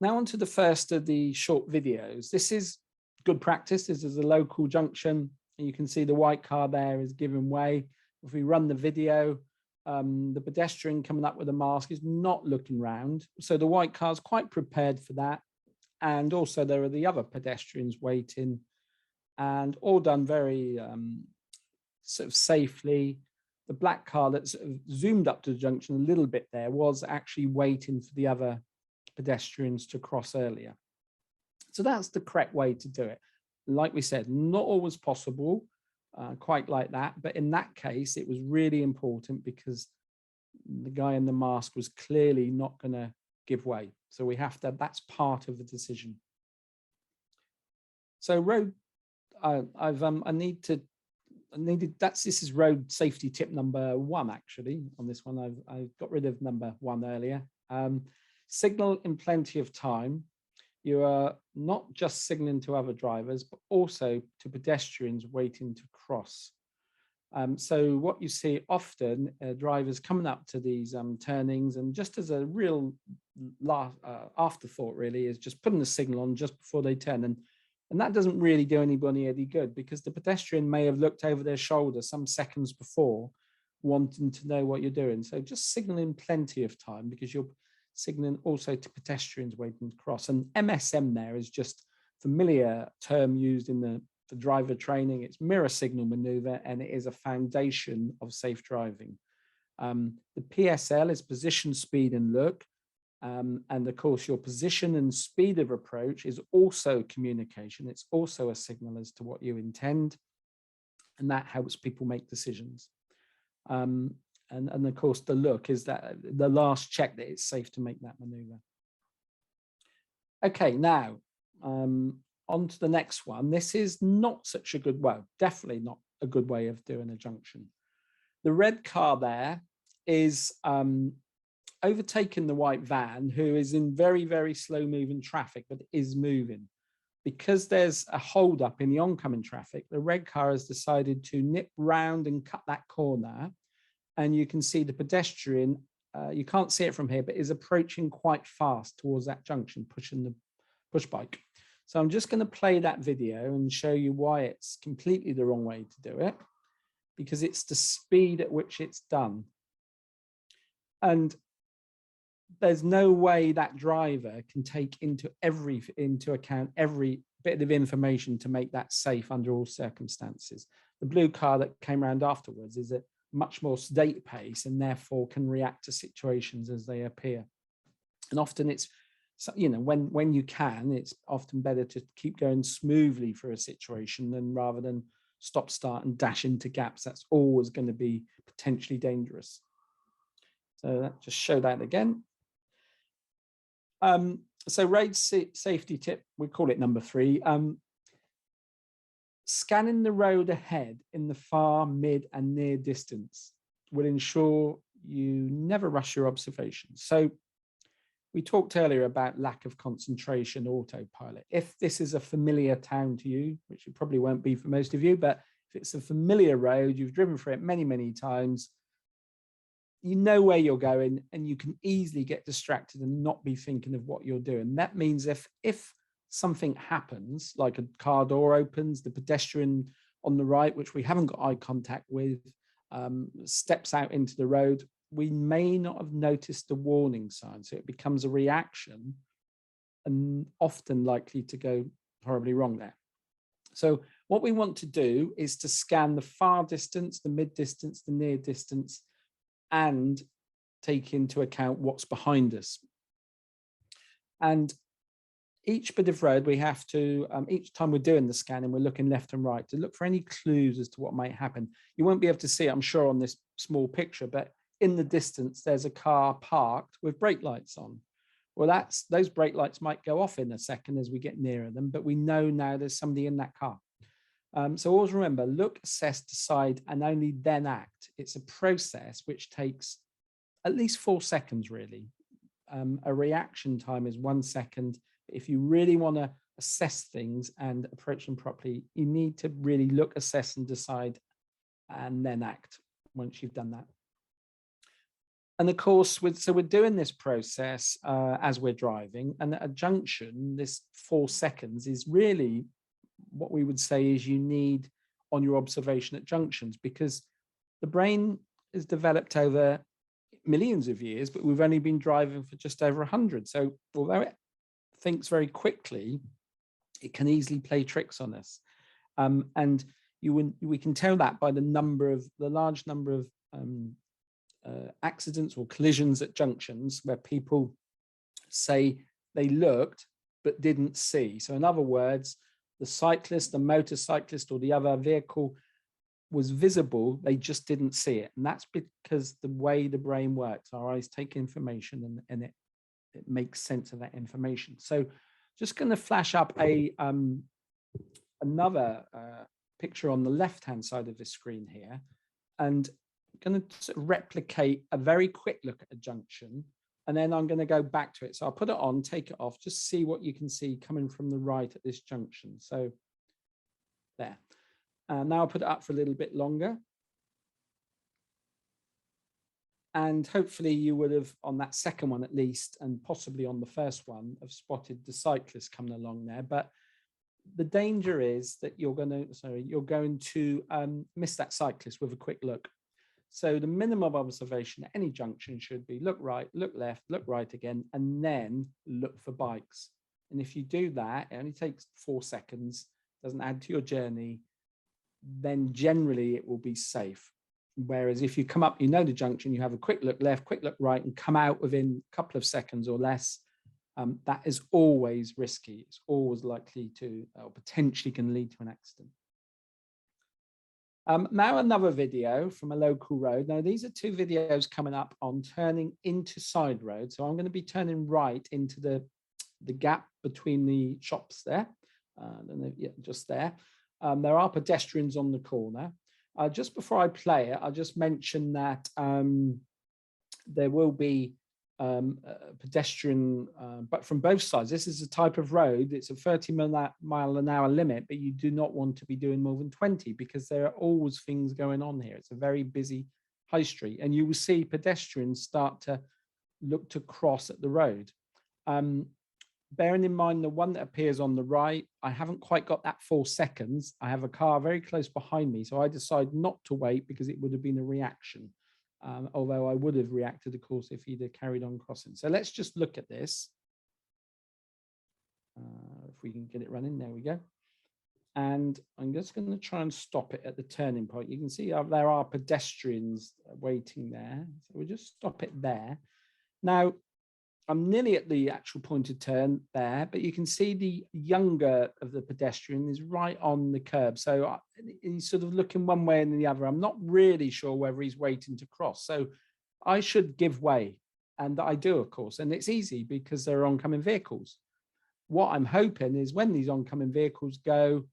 Now on to the first of the short videos. This is good practice. This is a local junction, and you can see the white car there is giving way. If we run the video, the pedestrian coming up with a mask is not looking round. So the white car is quite prepared for that. And also there are the other pedestrians waiting, and all done very sort of safely. The black car that sort of zoomed up to the junction a little bit there was actually waiting for the other pedestrians to cross earlier. So that's the correct way to do it. Like we said, not always possible, quite like that. But in that case, it was really important because the guy in the mask was clearly not going to give way. So we have to, that's part of the decision. So this is road safety tip number 1, actually. On this one, I've got rid of number 1 earlier. Signal in plenty of time. You are not just signaling to other drivers, but also to pedestrians waiting to cross. So what you see often, drivers coming up to these turnings, and just as a real afterthought really, is just putting the signal on just before they turn. And that doesn't really do anybody any good, because the pedestrian may have looked over their shoulder some seconds before, wanting to know what you're doing. So just signaling plenty of time, because you're signaling also to pedestrians waiting to cross. And MSM there is just a familiar term used in the driver training. It's mirror signal maneuver, and it is a foundation of safe driving. The PSL is position, speed, and look. And of course, your position and speed of approach is also communication. It's also a signal as to what you intend, and that helps people make decisions. And of course, the look is that the last check that it's safe to make that maneuver. Okay, now on to the next one. This is not such a good, well, definitely not a good way of doing a junction. The red car there is overtaking the white van, who is in very, very slow moving traffic, but is moving. Because there's a hold up in the oncoming traffic, the red car has decided to nip round and cut that corner and you can see the pedestrian, you can't see it from here, but is approaching quite fast towards that junction, pushing the push bike. So I'm just going to play that video and show you why it's completely the wrong way to do it, because it's the speed at which it's done. And there's no way that driver can take into account every bit of information to make that safe under all circumstances. The blue car that came around afterwards is at much more sedate pace and therefore can react to situations as they appear. And often it's, you know, when you can, it's often better to keep going smoothly for a situation than rather than stop, start and dash into gaps. That's always going to be potentially dangerous. So just show that again. So road safety tip, we call it number 3. Scanning the road ahead in the far, mid and near distance will ensure you never rush your observations. So we talked earlier about lack of concentration, autopilot. If this is a familiar town to you, which it probably won't be for most of you, but if it's a familiar road, you've driven through it many, many times, you know where you're going and you can easily get distracted and not be thinking of what you're doing. That means if something happens, like a car door opens, the pedestrian on the right, which we haven't got eye contact with, steps out into the road, we may not have noticed the warning sign. So it becomes a reaction and often likely to go horribly wrong there. So what we want to do is to scan the far distance, the mid distance, the near distance, and take into account what's behind us. And each bit of road we have to, each time we're doing the scanning, we're looking left and right to look for any clues as to what might happen. You won't be able to see it, I'm sure, on this small picture, but in the distance, there's a car parked with brake lights on. Well, those brake lights might go off in a second as we get nearer them, but we know now there's somebody in that car. So always remember, look, assess, decide, and only then act. It's a process which takes at least 4 seconds, really. A reaction time is 1 second. If you really want to assess things and approach them properly, you need to really look, assess, and decide, and then act once you've done that. And of course, so we're doing this process as we're driving, and at a junction, this 4 seconds is really what we would say is you need on your observation at junctions, because the brain is developed over millions of years, but we've only been driving for just over 100. So although it thinks very quickly, it can easily play tricks on us. And we can tell that by the large number of accidents or collisions at junctions where people say they looked but didn't see. So in other words, the cyclist, the motorcyclist, or the other vehicle was visible, they just didn't see it. And that's because the way the brain works, our eyes take information and it makes sense of that information. So just going to flash up another picture on the left-hand side of the screen here, and going to replicate a very quick look at a junction, and then I'm going to go back to it. So I'll put it on, take it off, just see what you can see coming from the right at this junction. So there. Now I'll put it up for a little bit longer. And hopefully you would have, on that second one at least, and possibly on the first one, have spotted the cyclist coming along there. But the danger is that you're going to miss that cyclist with a quick look. So the minimum observation at any junction should be look right, look left, look right again, and then look for bikes. And if you do that, it only takes 4 seconds, doesn't add to your journey, then generally it will be safe. Whereas if you come up, you know the junction, you have a quick look left, quick look right, and come out within a couple of seconds or less, that is always risky. It's always likely to, or potentially can lead to an accident. Now another video from a local road. Now these are 2 videos coming up on turning into side roads. So I'm going to be turning right into the gap between the shops there, just there. There are pedestrians on the corner. Just before I play it, I'll just mention that there will be a pedestrian, but from both sides. This is a type of road. It's a 30-mile-an-hour limit, but you do not want to be doing more than 20 because there are always things going on here. It's a very busy High Street, and you will see pedestrians start to look to cross at the road. Bearing in mind the one that appears on the right, I haven't quite got that 4 seconds. I have a car very close behind me, so I decide not to wait because it would have been a reaction. Although I would have reacted, of course, if he'd have carried on crossing. So let's just look at this. If we can get it running, there we go. And I'm just going to try and stop it at the turning point. You can see there are pedestrians waiting there. So we'll just stop it there. Now, I'm nearly at the actual point of turn there, but you can see the younger of the pedestrian is right on the curb. So he's sort of looking one way and the other. I'm not really sure whether he's waiting to cross. So I should give way. And I do, of course. And it's easy because there are oncoming vehicles. What I'm hoping is when these oncoming vehicles go,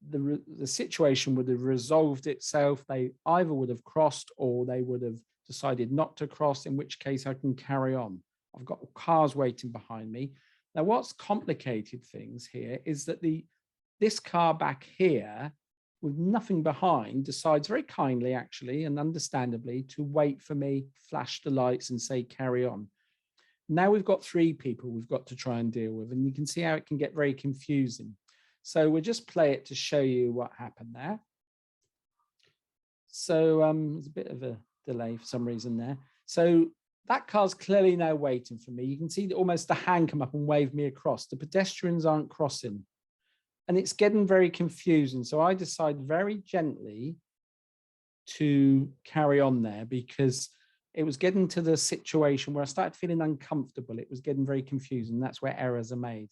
the situation would have resolved itself. They either would have crossed or they would have decided not to cross, in which case I can carry on. I've got cars waiting behind me. Now, what's complicated things here is that this car back here with nothing behind decides very kindly, actually, and understandably to wait for me, flash the lights and say, carry on. Now we've got 3 people we've got to try and deal with, and you can see how it can get very confusing. So we'll just play it to show you what happened there. So there's a bit of a delay for some reason there. So that car's clearly now waiting for me. You can see that almost the hand come up and wave me across. The pedestrians aren't crossing. And it's getting very confusing. So I decide very gently to carry on there because it was getting to the situation where I started feeling uncomfortable. It was getting very confusing. That's where errors are made.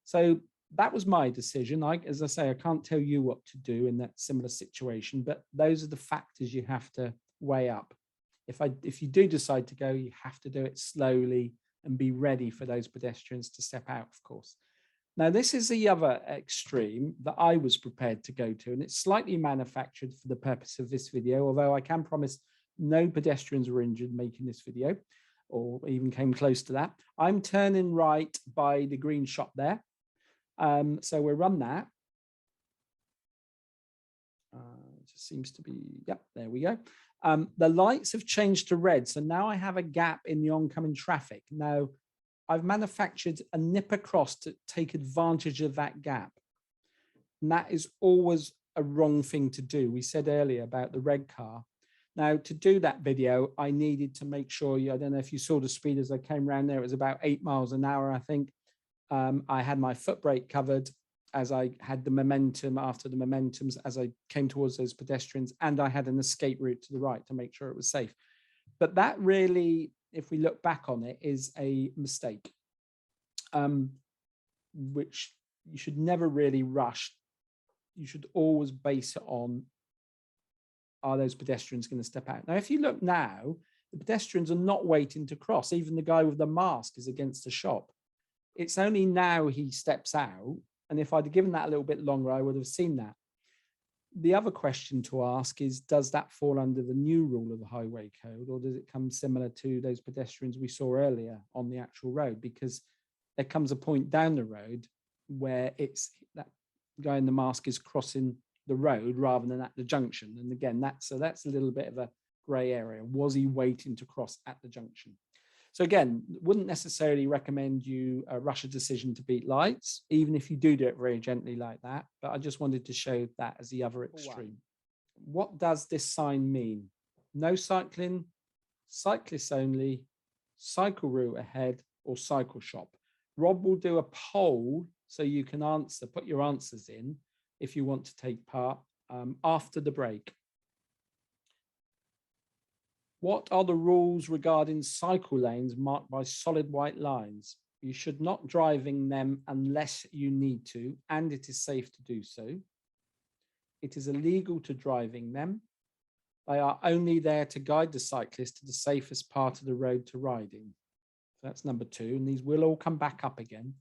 So that was my decision. As I say, I can't tell you what to do in that similar situation, but those are the factors you have to weigh up. If you do decide to go, you have to do it slowly and be ready for those pedestrians to step out, of course. Now, this is the other extreme that I was prepared to go to, and it's slightly manufactured for the purpose of this video, although I can promise no pedestrians were injured making this video or even came close to that. I'm turning right by the green shop there. So we'll run that. It just seems to be, yep, there we go. The lights have changed to red. So now I have a gap in the oncoming traffic. Now I've manufactured a nip across to take advantage of that gap. And that is always a wrong thing to do. We said earlier about the red car. Now to do that video, I needed to make sure, I don't know if you saw the speed as I came around there, it was about 8 miles an hour, I think. I had my foot brake covered as I had the momentum after the momentums as I came towards those pedestrians, and I had an escape route to the right to make sure it was safe. But that really, if we look back on it, is a mistake, which you should never really rush. You should always base it on, are those pedestrians going to step out? Now, if you look now, the pedestrians are not waiting to cross. Even the guy with the mask is against the shop. It's only now he steps out. And if I'd given that a little bit longer, I would have seen that. The other question to ask is, does that fall under the new rule of the highway code, or does it come similar to those pedestrians we saw earlier on the actual road? Because there comes a point down the road where it's that guy in the mask is crossing the road rather than at the junction. And again, that's a little bit of a gray area. Was he waiting to cross at the junction? So again, wouldn't necessarily recommend you rush a decision to beat lights, even if you do it very gently like that. But I just wanted to show that as the other extreme. What does this sign mean? No cycling, cyclists only, cycle route ahead, or cycle shop. Rob will do a poll so you can answer, put your answers in if you want to take part after the break. What are the rules regarding cycle lanes marked by solid white lines? You should not driving them unless you need to, and it is safe to do so. It is illegal to driving them. They are only there to guide the cyclist to the safest part of the road to riding. So that's number 2, and these will all come back up again.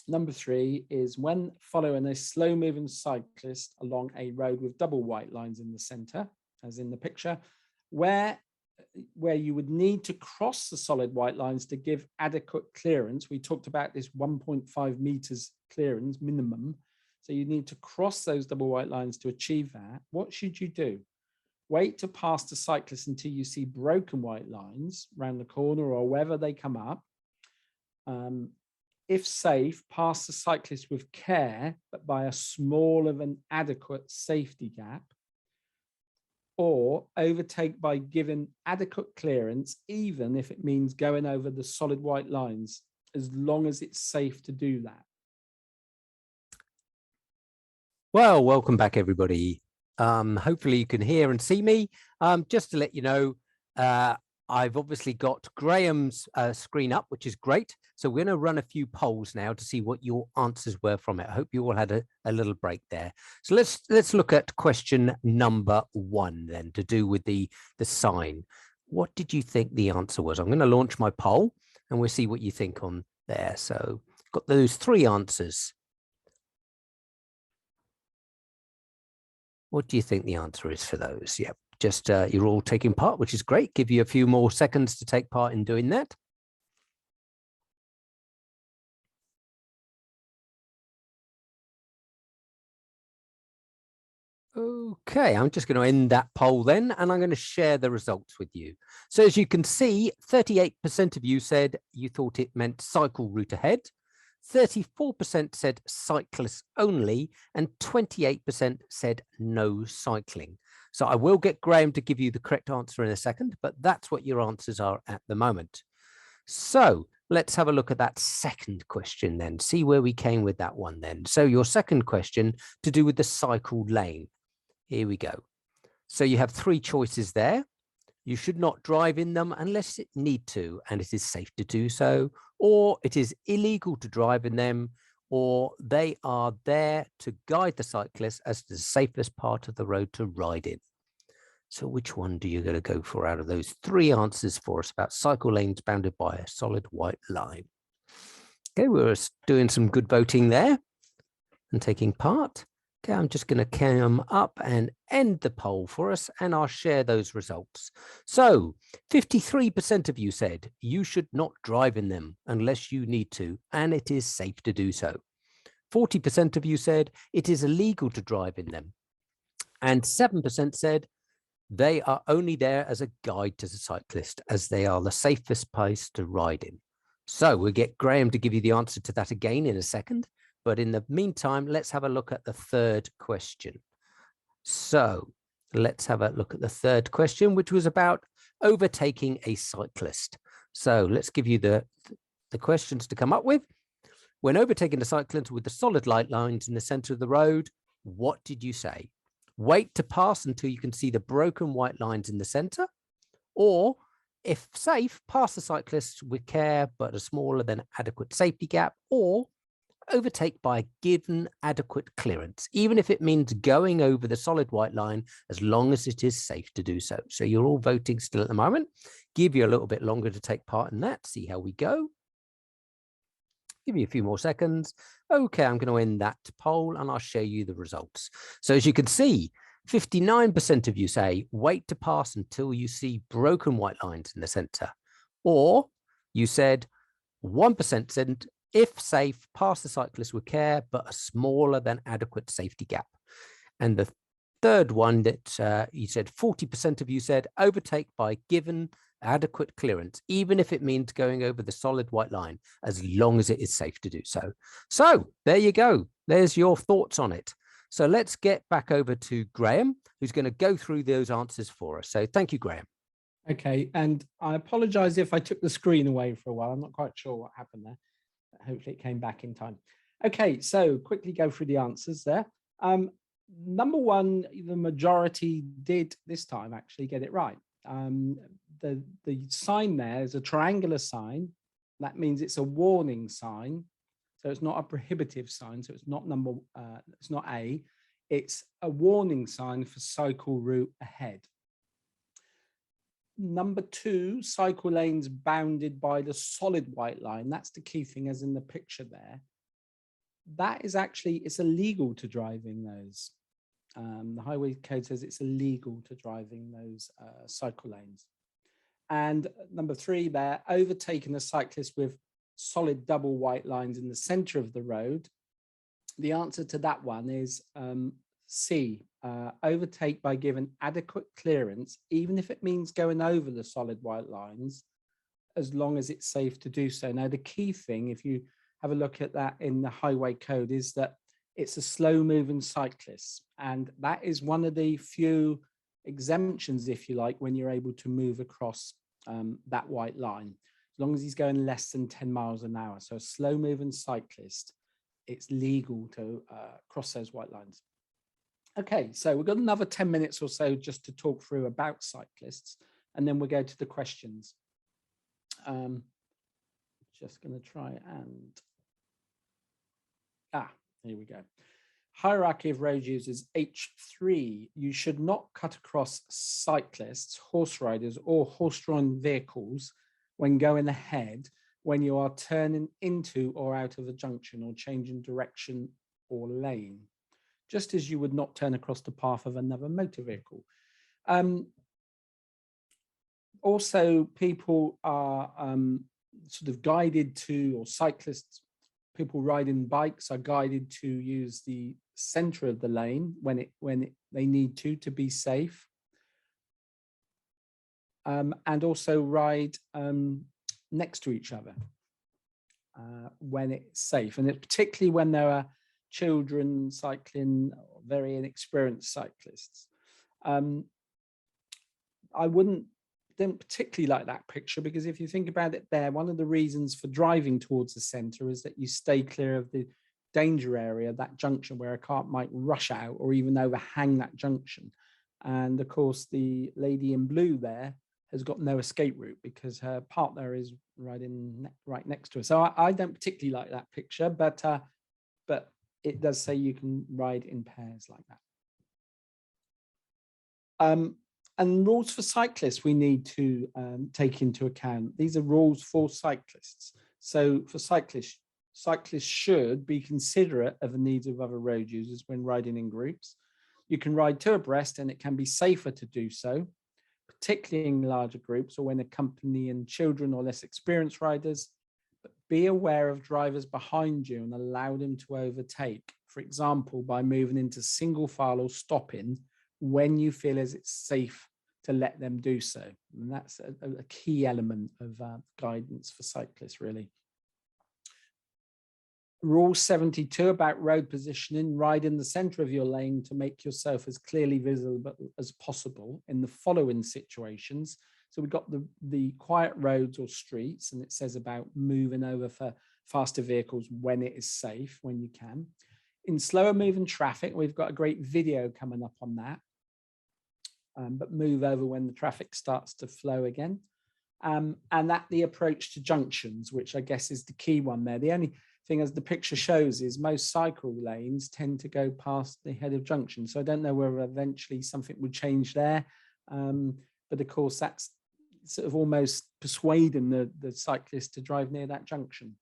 Number 3 is when following a slow-moving cyclist along a road with double white lines in the center, as in the picture, where you would need to cross the solid white lines to give adequate clearance. We talked about this 1.5 meters clearance minimum. So you need to cross those double white lines to achieve that. What should you do? Wait to pass the cyclist until you see broken white lines around the corner or wherever they come up. If safe, pass the cyclist with care, but by a smaller than adequate safety gap. Or overtake by giving adequate clearance, even if it means going over the solid white lines, as long as it's safe to do that. Well, welcome back, everybody. Hopefully you can hear and see me. Just to let you know, I've obviously got Graham's screen up, which is great. So we're going to run a few polls now to see what your answers were from it. I hope you all had a little break there. So let's look at question number 1 then, to do with the sign. What did you think the answer was? I'm going to launch my poll and we'll see what you think on there. So got those 3 answers. What do you think the answer is for those? Yep. Just you're all taking part, which is great. Give you a few more seconds to take part in doing that. Okay, I'm just going to end that poll then, and I'm going to share the results with you. So as you can see, 38% of you said you thought it meant cycle route ahead, 34% said cyclists only, and 28% said no cycling. So I will get Graham to give you the correct answer in a second, but that's what your answers are at the moment. So let's have a look at that second question then, see where we came with that one then. So your second question to do with the cycle lane. Here we go. So you have 3 choices there. You should not drive in them unless it need to, and it is safe to do so, or it is illegal to drive in them, or they are there to guide the cyclist as the safest part of the road to ride in. So which one do you going to go for out of those 3 answers for us about cycle lanes bounded by a solid white line? Okay, we're doing some good voting there and taking part. Okay, I'm just going to come up and end the poll for us, and I'll share those results. So 53% of you said you should not drive in them unless you need to, and it is safe to do so. 40% of you said it is illegal to drive in them, and 7% said they are only there as a guide to the cyclist, as they are the safest place to ride in. So we'll get Graham to give you the answer to that again in a second. But in the meantime, let's have a look at the third question. So let's have a look at the third question, which was about overtaking a cyclist. So let's give you the questions to come up with. When overtaking a cyclist with the solid light lines in the center of the road, what did you say? Wait to pass until you can see the broken white lines in the center, or if safe, pass the cyclist with care, but a smaller than adequate safety gap, or overtake by given adequate clearance, even if it means going over the solid white line, as long as it is safe to do so. So you're all voting still at the moment. Give you a little bit longer to take part in that, see how we go. Give you a few more seconds. Okay, I'm going to end that poll and I'll show you the results. So as you can see, 59% of you say wait to pass until you see broken white lines in the center. Or you said 1% said if safe, pass the cyclist with care, but a smaller than adequate safety gap. And the third one that you said 40% of you said overtake by given adequate clearance, even if it means going over the solid white line, as long as it is safe to do so. So there you go. There's your thoughts on it. So let's get back over to Graham, who's going to go through those answers for us. So thank you, Graham. Okay, and I apologize if I took the screen away for a while. I'm not quite sure what happened there. Hopefully it came back in time. Okay, so quickly go through the answers there. Number 1, the majority did this time actually get it right. The sign there is a triangular sign. That means it's a warning sign. So it's not a prohibitive sign. So it's not it's not A. It's a warning sign for cycle route ahead. Number 2, cycle lanes bounded by the solid white line. That's the key thing, as in the picture there. That is actually, it's illegal to drive in those. The highway code says it's illegal to drive in those cycle lanes. And number 3 there, overtaking a cyclist with solid double white lines in the center of the road. The answer to that one is C, overtake by giving adequate clearance, even if it means going over the solid white lines, as long as it's safe to do so. Now, the key thing, if you have a look at that in the highway code, is that it's a slow moving cyclist. And that is one of the few exemptions, if you like, when you're able to move across that white line, as long as he's going less than 10 miles an hour. So a slow moving cyclist, it's legal to cross those white lines. Okay, so we've got another 10 minutes or so just to talk through about cyclists, and then we'll go to the questions. Just going to try and, here we go. Hierarchy of road users, H3, you should not cut across cyclists, horse riders, or horse-drawn vehicles when going ahead, when you are turning into or out of a junction or changing direction or lane, just as you would not turn across the path of another motor vehicle. Also, people are sort of guided to, or cyclists, people riding bikes are guided to use the center of the lane when they need to be safe. And also ride next to each other when it's safe. And it's particularly when there are children cycling, or very inexperienced cyclists. I don't particularly like that picture, because if you think about it there, one of the reasons for driving towards the center is that you stay clear of the danger area, that junction where a car might rush out or even overhang that junction. And of course, the lady in blue there has got no escape route because her partner is riding right next to her. So I don't particularly like that picture, but it does say you can ride in pairs like that. And rules for cyclists we need to take into account. These are rules for cyclists. So for cyclists should be considerate of the needs of other road users when riding in groups. You can ride two abreast, and it can be safer to do so, particularly in larger groups or when accompanying children or less experienced riders. But be aware of drivers behind you and allow them to overtake, for example, by moving into single file or stopping when you feel as it's safe to let them do so. And that's a key element of guidance for cyclists, really. Rule 72 about road positioning: ride in the center of your lane to make yourself as clearly visible as possible in the following situations. So we've got the quiet roads or streets, and it says about moving over for faster vehicles when it is safe, when you can. In slower moving traffic, we've got a great video coming up on that. But move over when the traffic starts to flow again. And that the approach to junctions, which I guess is the key one there. The only thing, as the picture shows, is most cycle lanes tend to go past the head of junction. So I don't know whether eventually something would change there. But of course, that's sort of almost persuading the cyclist to drive near that junction.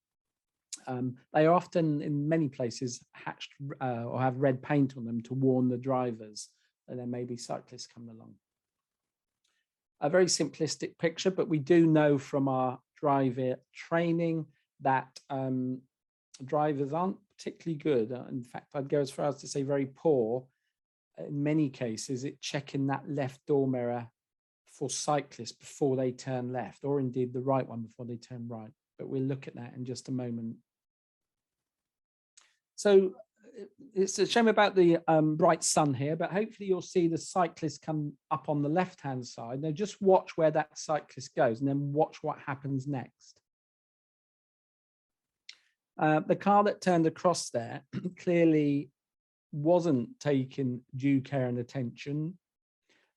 They are often, in many places, hatched or have red paint on them to warn the drivers that there may be cyclists coming along. A very simplistic picture, but we do know from our driver training that drivers aren't particularly good. In fact, I'd go as far as to say very poor in many cases at checking that left door mirror for cyclists before they turn left, or indeed the right one before they turn right. But we'll look at that in just a moment. So it's a shame about the bright sun here, but hopefully you'll see the cyclist come up on the left-hand side. Now just watch where that cyclist goes and then watch what happens next. The car that turned across there clearly wasn't taking due care and attention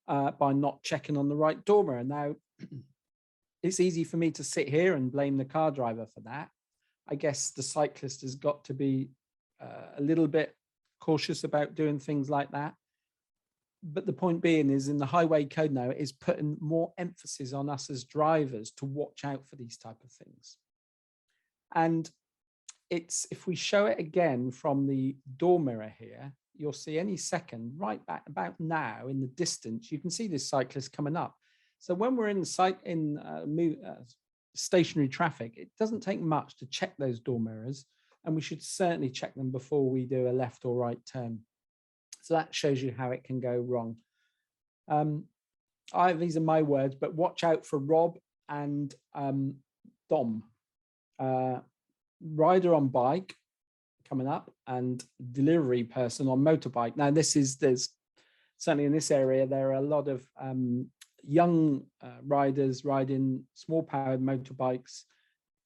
by not checking on the right door mirror. Now, it's easy for me to sit here and blame the car driver for that. I guess the cyclist has got to be a little bit cautious about doing things like that. But the point being is, in the highway code now, it is putting more emphasis on us as drivers to watch out for these type of things. And it's, if we show it again from the door mirror here, you'll see any second, right back about now in the distance, you can see this cyclist coming up. So when we're in stationary traffic, it doesn't take much to check those door mirrors, and we should certainly check them before we do a left or right turn. So that shows you how it can go wrong. These are my words, but watch out for Rob and Dom. Rider on bike coming up and delivery person on motorbike. Now there's certainly in this area, there are a lot of young riders riding small powered motorbikes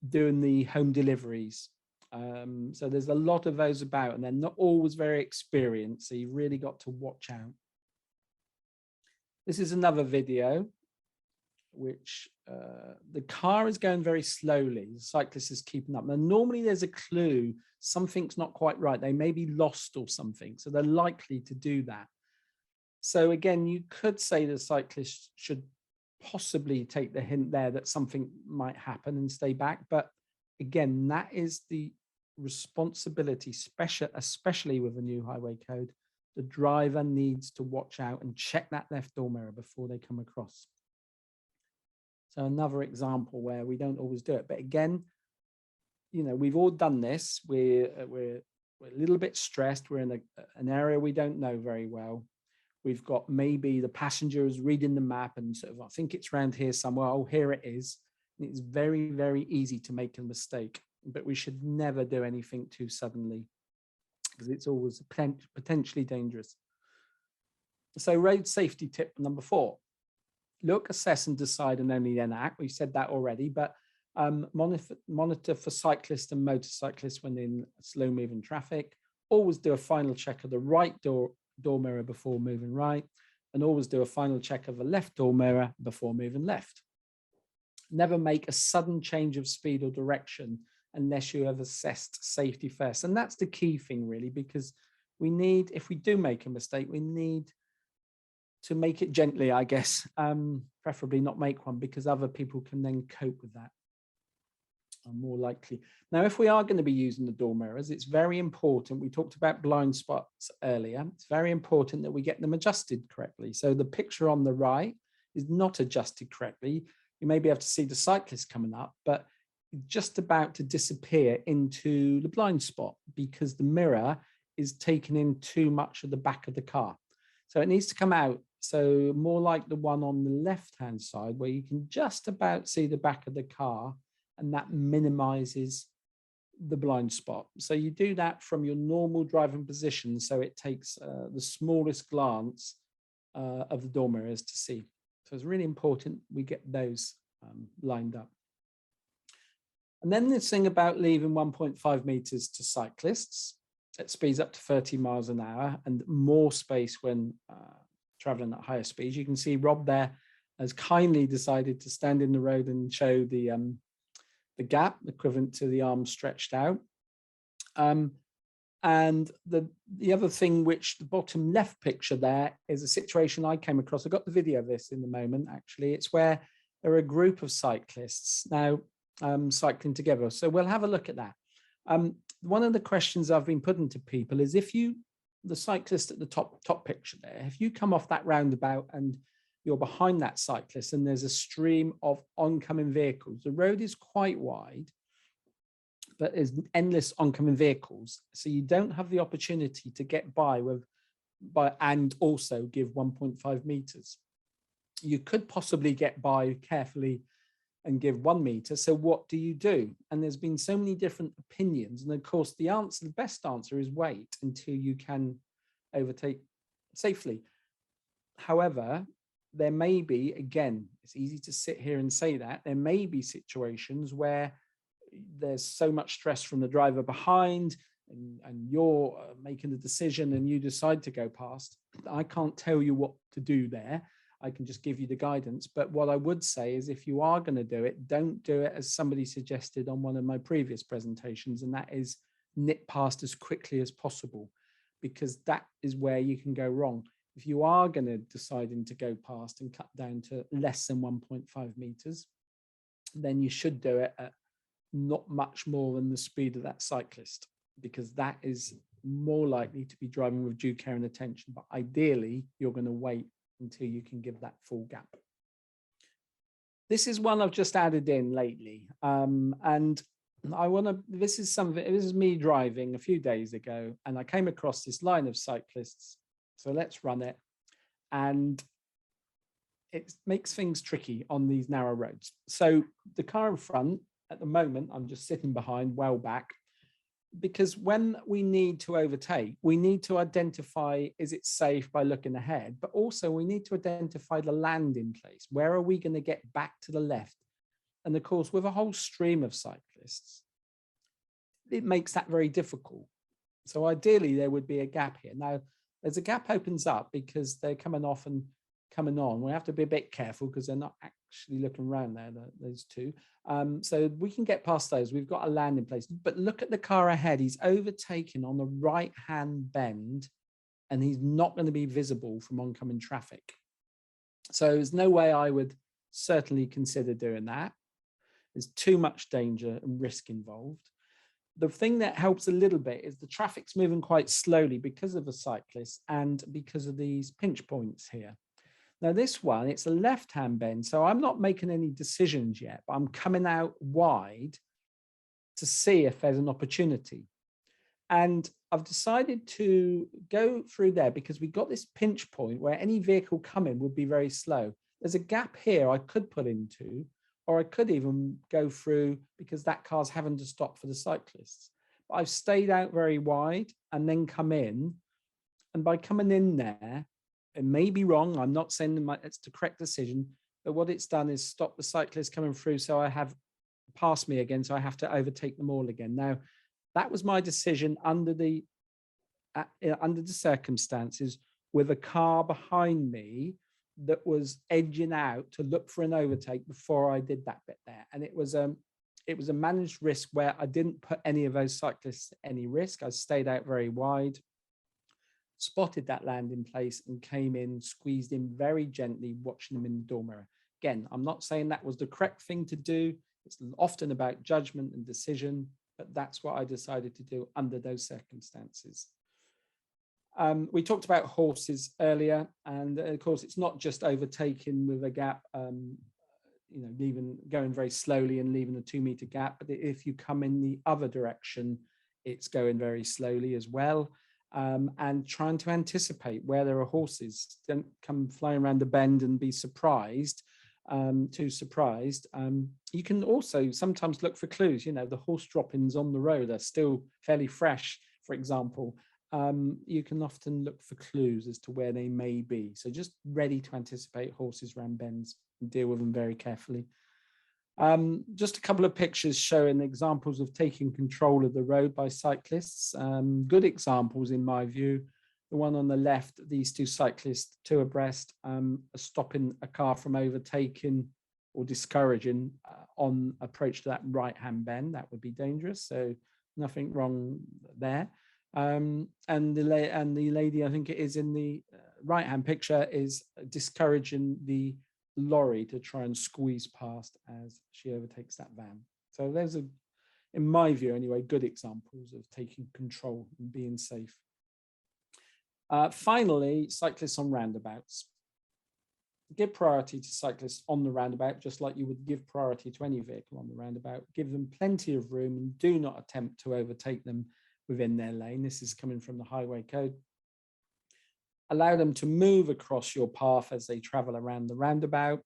doing the home deliveries. So there's a lot of those about, and they're not always very experienced. So you've really got to watch out. This is another video, which the car is going very slowly. The cyclist is keeping up. Now, normally there's a clue something's not quite right. They may be lost or something. So they're likely to do that. So again, you could say the cyclist should possibly take the hint there that something might happen and stay back. But again, that is the responsibility, especially with the new highway code. The driver needs to watch out and check that left door mirror before they come across. So another example where we don't always do it. But again, you know, we've all done this. We're a little bit stressed. We're in an area we don't know very well. We've got maybe the passenger is reading the map and sort of, I think it's around here somewhere. Oh, here it is. And it's very, very easy to make a mistake, but we should never do anything too suddenly because it's always potentially dangerous. So road safety tip number 4, look, assess and decide and only then act. We've said that already, but monitor for cyclists and motorcyclists when in slow moving traffic. Always do a final check of the right door mirror before moving right, and always do a final check of the left door mirror before moving left. Never make a sudden change of speed or direction unless you have assessed safety first. And that's the key thing really, because we need, if we do make a mistake, we need to make it gently, I guess, preferably not make one, because other people can then cope with that. Are more likely. Now, if we are going to be using the door mirrors, it's very important. We talked about blind spots earlier. It's very important that we get them adjusted correctly. So the picture on the right is not adjusted correctly. You may be able to see the cyclist coming up, but just about to disappear into the blind spot because the mirror is taking in too much of the back of the car. So it needs to come out. So more like the one on the left-hand side where you can just about see the back of the car, and that minimizes the blind spot. So you do that from your normal driving position. So it takes the smallest glance of the door mirrors to see. So it's really important we get those lined up. And then this thing about leaving 1.5 meters to cyclists, it speeds up to 30 miles an hour and more space when traveling at higher speeds. You can see Rob there has kindly decided to stand in the road and show the gap equivalent to the arm stretched out. And the other thing, which the bottom left picture there is a situation I came across. I got the video of this in the moment, actually. It's where there are a group of cyclists now cycling together. So we'll have a look at that. One of the questions I've been putting to people is if the cyclist at the top picture there, if you come off that roundabout and you're behind that cyclist and there's a stream of oncoming vehicles, the road is quite wide, but there's endless oncoming vehicles. So you don't have the opportunity to get by and also give 1.5 meters. You could possibly get by carefully and give 1 meter. So what do you do? And there's been so many different opinions. And of course, the best answer is wait until you can overtake safely. However, there may be, again, it's easy to sit here and say that, there may be situations where there's so much stress from the driver behind and you're making the decision and you decide to go past. I can't tell you what to do there. I can just give you the guidance. But what I would say is if you are going to do it, don't do it as somebody suggested on one of my previous presentations, and that is nip past as quickly as possible, because that is where you can go wrong. If you are going to deciding to go past and cut down to less than 1.5 meters, then you should do it at not much more than the speed of that cyclist, because that is more likely to be driving with due care and attention. But ideally, you're going to wait until you can give that full gap. This is one I've just added in lately. And this is me driving a few days ago, and I came across this line of cyclists So let's run it. And it makes things tricky on these narrow roads. So the car in front, at the moment, I'm just sitting behind, well back, because when we need to overtake, we need to identify, is it safe by looking ahead, but also we need to identify the landing place. Where are we going to get back to the left? And of course, with a whole stream of cyclists, it makes that very difficult. So ideally, there would be a gap here. Now, as a gap opens up because they're coming off and coming on, we have to be a bit careful because they're not actually looking around there, those two. So we can get past those. We've got a landing place. But look at the car ahead. He's overtaking on the right-hand bend, and he's not going to be visible from oncoming traffic. So there's no way I would certainly consider doing that. There's too much danger and risk involved. The thing that helps a little bit is the traffic's moving quite slowly because of the cyclists and because of these pinch points here. Now this one, it's a left-hand bend, so I'm not making any decisions yet, but I'm coming out wide to see if there's an opportunity. And I've decided to go through there because we've got this pinch point where any vehicle coming would be very slow. There's a gap here I could put into, or I could even go through because that car's having to stop for the cyclists. But I've stayed out very wide and then come in. And by coming in there, it may be wrong. I'm not saying it's the correct decision, but what it's done is stop the cyclists coming through. So I have passed me again. So I have to overtake them all again. Now, that was my decision under the circumstances with a car behind me that was edging out to look for an overtake before I did that bit there. And it was a managed risk where I didn't put any of those cyclists at any risk. I stayed out very wide, spotted that landing place and came in, squeezed in very gently, watching them in the door mirror. Again, I'm not saying that was the correct thing to do. It's often about judgment and decision, but that's what I decided to do under those circumstances. We talked about horses earlier, and of course, it's not just overtaking with a gap, going very slowly and leaving a 2-meter gap, but if you come in the other direction, it's going very slowly as well. And trying to anticipate where there are horses. Don't come flying around the bend and be surprised, too surprised. You can also sometimes look for clues. The horse droppings on the road are still fairly fresh, for example. You can often look for clues as to where they may be. So just ready to anticipate horses around bends and deal with them very carefully. Just a couple of pictures showing examples of taking control of the road by cyclists. Good examples in my view. The one on the left, these two cyclists, two abreast, are stopping a car from overtaking or discouraging on approach to that right-hand bend. That would be dangerous. So nothing wrong there. And the lady, I think it is in the right-hand picture, is discouraging the lorry to try and squeeze past as she overtakes that van. So those are, in my view anyway, good examples of taking control and being safe. Finally, cyclists on roundabouts. Give priority to cyclists on the roundabout, just like you would give priority to any vehicle on the roundabout. Give them plenty of room and do not attempt to overtake them within their lane. This is coming from the highway code. Allow them to move across your path as they travel around the roundabout.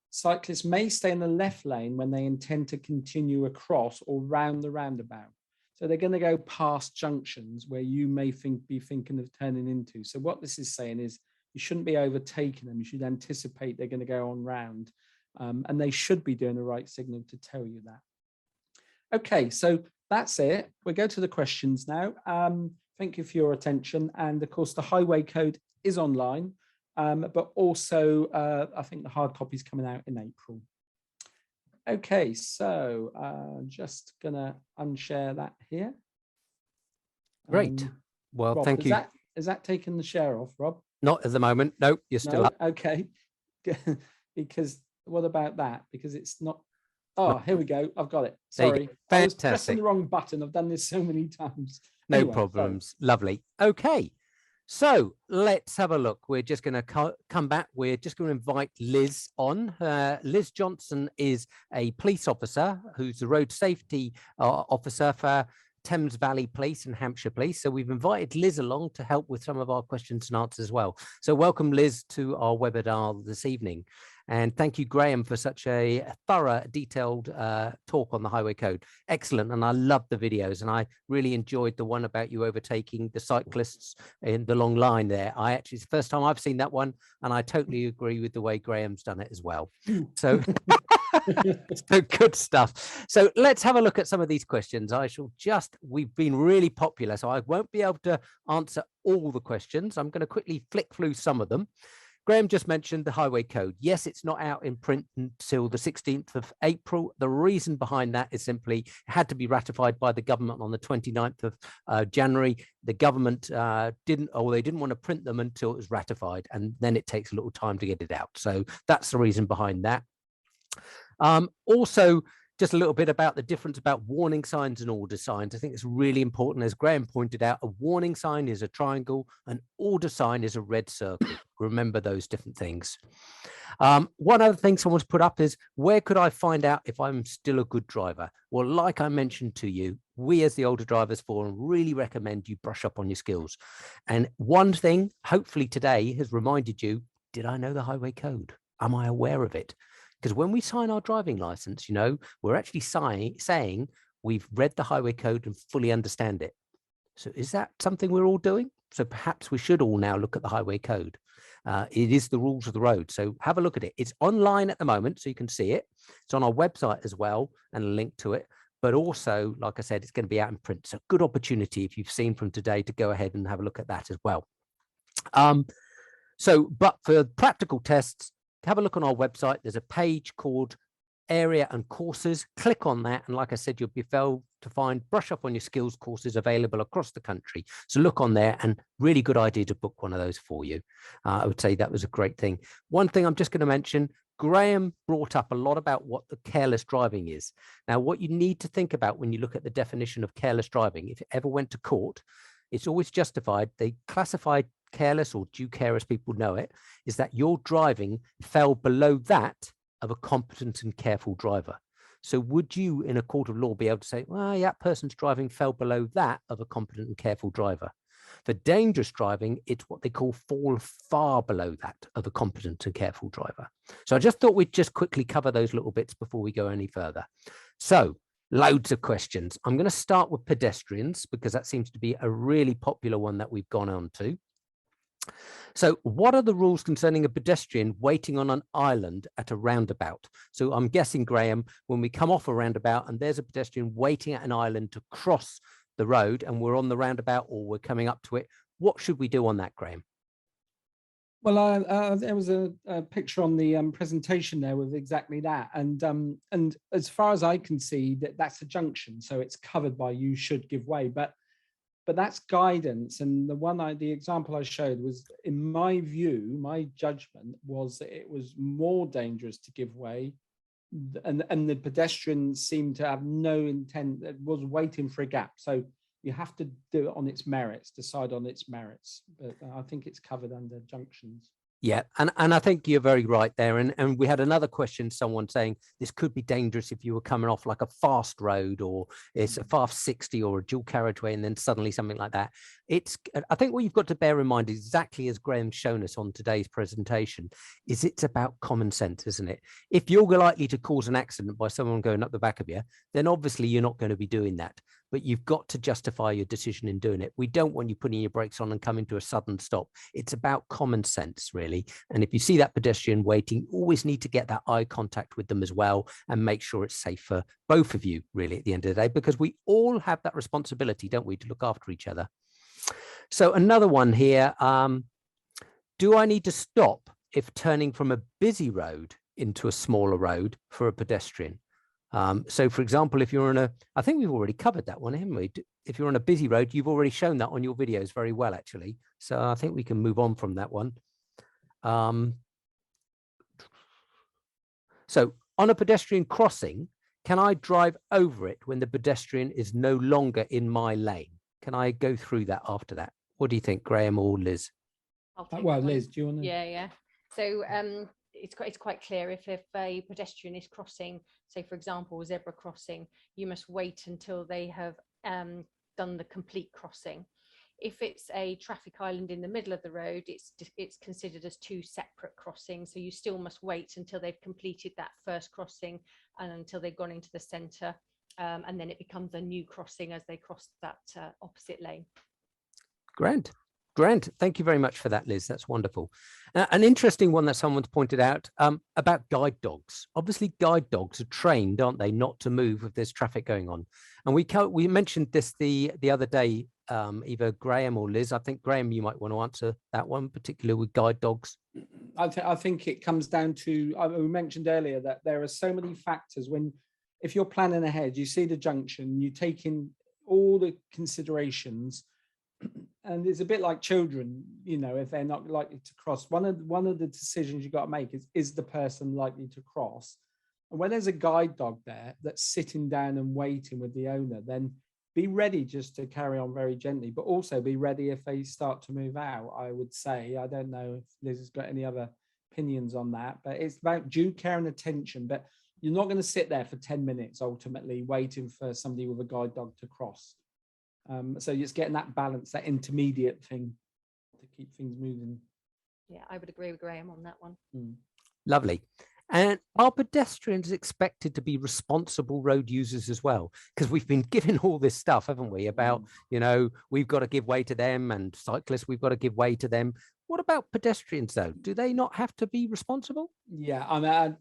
Cyclists may stay in the left lane when they intend to continue across or round the roundabout. So they're going to go past junctions where you may be thinking of turning into. So what this is saying is you shouldn't be overtaking them. You should anticipate they're going to go on round, and they should be doing the right signal to tell you that. Okay, so that's it. We'll go to the questions now. Thank you for your attention. And of course, the highway code is online, but also I think the hard copy is coming out in April. Okay, so just gonna unshare that here. Great. Well, Rob, thank you. Is that taking the share off, Rob? Not at the moment. No, you're still up. Okay. Because what about that? Because it's not. Oh, here we go. I've got it. Sorry. I was pressing the wrong button. I've done this so many times. No problems. Sorry. Lovely. Okay. So let's have a look. We're just going to come back. We're just going to invite Liz on. Liz Johnson is a police officer who's the road safety officer for Thames Valley Police and Hampshire Police. So we've invited Liz along to help with some of our questions and answers as well. So welcome, Liz, to our webinar this evening. And thank you, Graham, for such a thorough, detailed talk on the highway code. Excellent. And I love the videos. And I really enjoyed the one about you overtaking the cyclists in the long line there. It's the first time I've seen that one. And I totally agree with the way Graham's done it as well. So, so good stuff. So let's have a look at some of these questions. We've been really popular, so I won't be able to answer all the questions. I'm going to quickly flick through some of them. Graham just mentioned the highway code. Yes, it's not out in print until the 16th of April. The reason behind that is simply it had to be ratified by the government on the 29th of January. The government didn't want to print them until it was ratified, and then it takes a little time to get it out. So that's the reason behind that. Also, just a little bit about the difference about warning signs and order signs. I think it's really important. As Graham pointed out, a warning sign is a triangle, an order sign is a red circle. Remember those different things. One other thing someone's put up is, where could I find out if I'm still a good driver? Well, like I mentioned to you, we as the Older Drivers Forum really recommend you brush up on your skills. And one thing, hopefully today, has reminded you, did I know the highway code? Am I aware of it? Because when we sign our driving license, you know, we're actually saying we've read the highway code and fully understand it. So is that something we're all doing? So perhaps we should all now look at the highway code. It is the rules of the road. So have a look at it. It's online at the moment, so you can see it. It's on our website as well, and a link to it. But also, like I said, it's going to be out in print. So good opportunity, if you've seen from today, to go ahead and have a look at that as well. But for practical tests, have a look on our website. There's a page called Area and Courses. Click on that. And like I said, you'll be able to find brush up on your skills courses available across the country. So look on there, and really good idea to book one of those for you. I would say that was a great thing. One thing I'm just going to mention, Graham brought up a lot about what the careless driving is. Now, what you need to think about when you look at the definition of careless driving, if it ever went to court, it's always justified. They classified careless, or due care as people know it, is that your driving fell below that of a competent and careful driver. So would you, in a court of law, be able to say, well, yeah, that person's driving fell below that of a competent and careful driver? For dangerous driving, it's what they call fall far below that of a competent and careful driver. So I just thought we'd just quickly cover those little bits before we go any further. So loads of questions. I'm going to start with pedestrians, because that seems to be a really popular one that we've gone on to. So what are the rules concerning a pedestrian waiting on an island at a roundabout? So I'm guessing, Graham, when we come off a roundabout and there's a pedestrian waiting at an island to cross the road, and we're on the roundabout or we're coming up to it, what should we do on that, Graham? Well, there was a picture on the presentation there with exactly that. And as far as I can see, that's a junction. So it's covered by you should give way. But that's guidance. And the example I showed was, in my view, my judgment was that it was more dangerous to give way. And the pedestrian seemed to have no intent, was waiting for a gap. So you have to do it on its merits, decide on its merits. But I think it's covered under junctions. Yeah, and I think you're very right there. And we had another question, someone saying this could be dangerous if you were coming off like a fast road, or it's a fast 60 or a dual carriageway, and then suddenly something like that. I think what you've got to bear in mind, exactly as Graham's shown us on today's presentation, is it's about common sense, isn't it? If you're likely to cause an accident by someone going up the back of you, then obviously you're not going to be doing that. But you've got to justify your decision in doing it. We don't want you putting your brakes on and coming to a sudden stop. It's about common sense, really. And if you see that pedestrian waiting, you always need to get that eye contact with them as well, and make sure it's safe for both of you, really, at the end of the day, because we all have that responsibility, don't we, to look after each other. So another one here, do I need to stop if turning from a busy road into a smaller road for a pedestrian? So, for example, if you're on I think we've already covered that one, haven't we? If you're on a busy road, you've already shown that on your videos very well, actually. So I think we can move on from that one. So on a pedestrian crossing, can I drive over it when the pedestrian is no longer in my lane? Can I go through that after that? What do you think, Graham or Liz? Well, Liz, do you want to? Yeah. So it's quite clear if a pedestrian is crossing, say for example, a zebra crossing, you must wait until they have done the complete crossing. If it's a traffic island in the middle of the road, it's considered as two separate crossings. So you still must wait until they've completed that first crossing and until they've gone into the centre. And then it becomes a new crossing as they cross that opposite lane. Grand. Thank you very much for that, Liz. That's wonderful. An interesting one that someone's pointed out about guide dogs. Obviously, guide dogs are trained, aren't they, not to move if there's traffic going on. And we mentioned this the other day, either Graham or Liz. I think, Graham, you might want to answer that one, particularly with guide dogs. I think it comes down to, we mentioned earlier that there are so many factors if you're planning ahead, you see the junction, you take in all the considerations. And it's a bit like children, if they're not likely to cross, one of the decisions you got to make is the person likely to cross? And when there's a guide dog there that's sitting down and waiting with the owner, then be ready just to carry on very gently, but also be ready if they start to move out, I would say. I don't know if Liz has got any other opinions on that, but it's about due care and attention. But you're not going to sit there for 10 minutes ultimately waiting for somebody with a guide dog to cross. So it's getting that balance, that intermediate thing to keep things moving. Yeah, I would agree with Graham on that one. Lovely. And are pedestrians expected to be responsible road users as well? Because we've been given all this stuff, haven't we, about, we've got to give way to them, and cyclists, we've got to give way to them. What about pedestrians, though? Do they not have to be responsible? Yeah, I mean,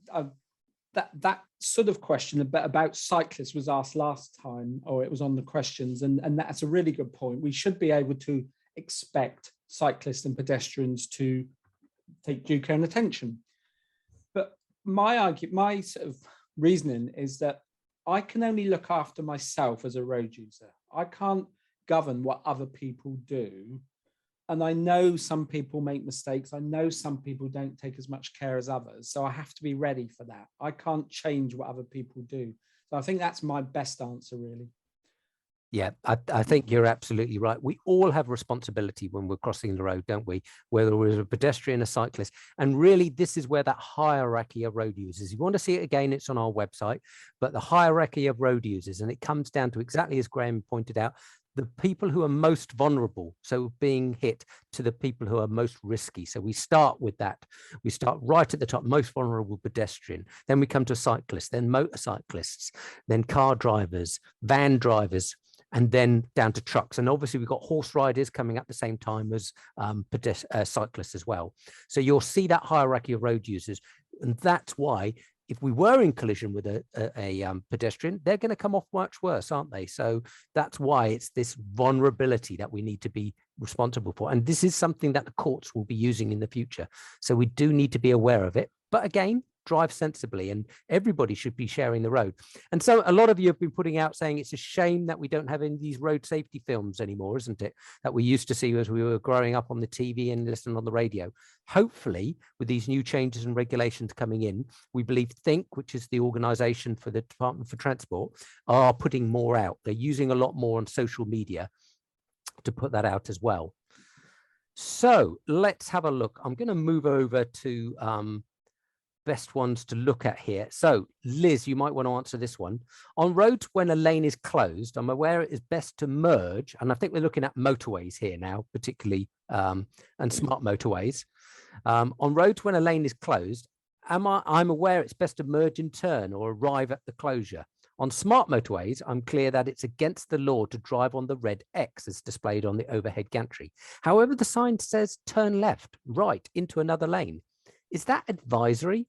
that sort of question about cyclists was asked last time, or it was on the questions, and that's a really good point. We should be able to expect cyclists and pedestrians to take due care and attention. But my sort of reasoning is that I can only look after myself as a road user. I can't govern what other people do. And I know some people make mistakes. I know some people don't take as much care as others. So I have to be ready for that. I can't change what other people do. So I think that's my best answer, really. Yeah, I think you're absolutely right. We all have responsibility when we're crossing the road, don't we? Whether we're a pedestrian, a cyclist. And really, this is where that hierarchy of road users, you want to see it again, it's on our website, but the hierarchy of road users, and it comes down to exactly as Graham pointed out, the people who are most vulnerable, so being hit, to the people who are most risky. So we start with that. We start right at the top, most vulnerable pedestrian. Then we come to cyclists, then motorcyclists, then car drivers, van drivers, and then down to trucks. And obviously we've got horse riders coming up the same time as cyclists as well. So you'll see that hierarchy of road users. And that's why if we were in collision with a pedestrian, they're going to come off much worse, aren't they? So that's why it's this vulnerability that we need to be responsible for. And this is something that the courts will be using in the future. So we do need to be aware of it. But again, drive sensibly, and everybody should be sharing the road. And so a lot of you have been putting out saying it's a shame that we don't have any of these road safety films anymore, isn't it? That we used to see as we were growing up on the TV and listening on the radio. Hopefully, with these new changes and regulations coming in, we believe Think, which is the organization for the Department for Transport, are putting more out. They're using a lot more on social media to put that out as well. So let's have a look. I'm going to move over to best ones to look at here. So Liz, you might want to answer this one. On roads when a lane is closed, I'm aware it is best to merge, and I think we're looking at motorways here now, particularly and smart motorways. On roads when a lane is closed, I'm aware it's best to merge in turn or arrive at the closure. On smart motorways, I'm clear that it's against the law to drive on the red X as displayed on the overhead gantry. However, the sign says turn left, right into another lane. Is that advisory?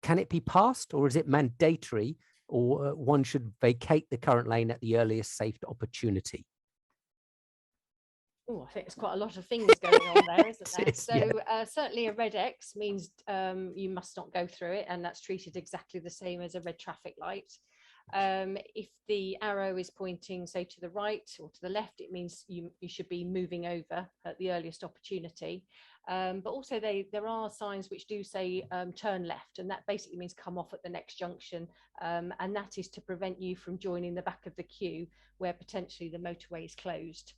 Can it be passed, or is it mandatory, or one should vacate the current lane at the earliest safe opportunity? Oh, I think there's quite a lot of things going on there, isn't there? So certainly a red X means you must not go through it, and that's treated exactly the same as a red traffic light. If the arrow is pointing, say, to the right or to the left, it means you should be moving over at the earliest opportunity. But also there are signs which do say turn left, and that basically means come off at the next junction. And that is to prevent you from joining the back of the queue where potentially the motorway is closed.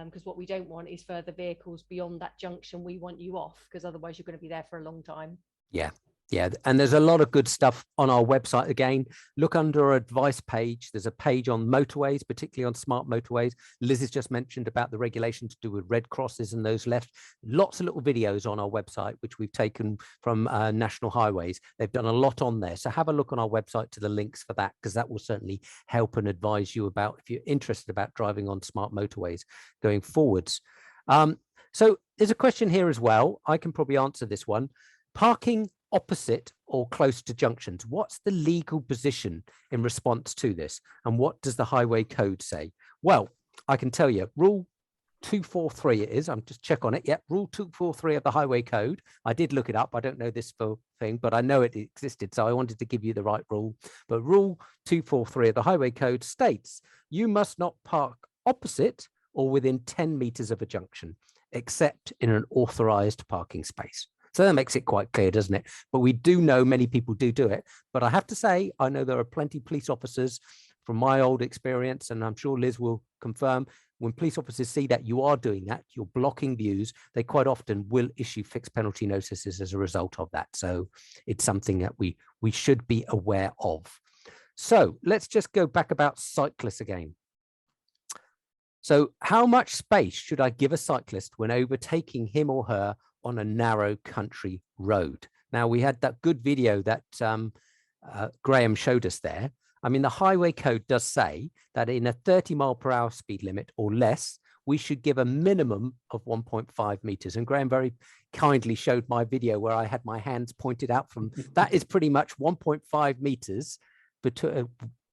Because what we don't want is further vehicles beyond that junction. We want you off, because otherwise you're going to be there for a long time. Yeah. Yeah, and there's a lot of good stuff on our website. Again, look under our advice page. There's a page on motorways, particularly on smart motorways. Liz has just mentioned about the regulation to do with red crosses and those left. Lots of little videos on our website, which we've taken from National Highways. They've done a lot on there. So have a look on our website to the links for that, because that will certainly help and advise you about if you're interested about driving on smart motorways going forwards. So there's a question here as well. I can probably answer this one. Parking opposite or close to junctions. What's the legal position in response to this? And what does the highway code say? Well, I can tell you, rule 243 it is. I'm just check on it. Yep, rule 243 of the highway code. I did look it up. I don't know this full thing, but I know it existed. So I wanted to give you the right rule. But rule 243 of the highway code states you must not park opposite or within 10 meters of a junction, except in an authorized parking space. So that makes it quite clear, doesn't it? But we do know many people do it. But I have to say, I know there are plenty of police officers from my old experience, and I'm sure Liz will confirm, when police officers see that you are doing that, you're blocking views, they quite often will issue fixed penalty notices as a result of that. So it's something that we should be aware of. So let's just go back about cyclists again. So how much space should I give a cyclist when overtaking him or her on a narrow country road? Now, we had that good video that Graham showed us there. I mean, the highway code does say that in a 30-mile-per-hour speed limit or less, we should give a minimum of 1.5 meters. And Graham very kindly showed my video where I had my hands pointed out from, that is pretty much 1.5 meters,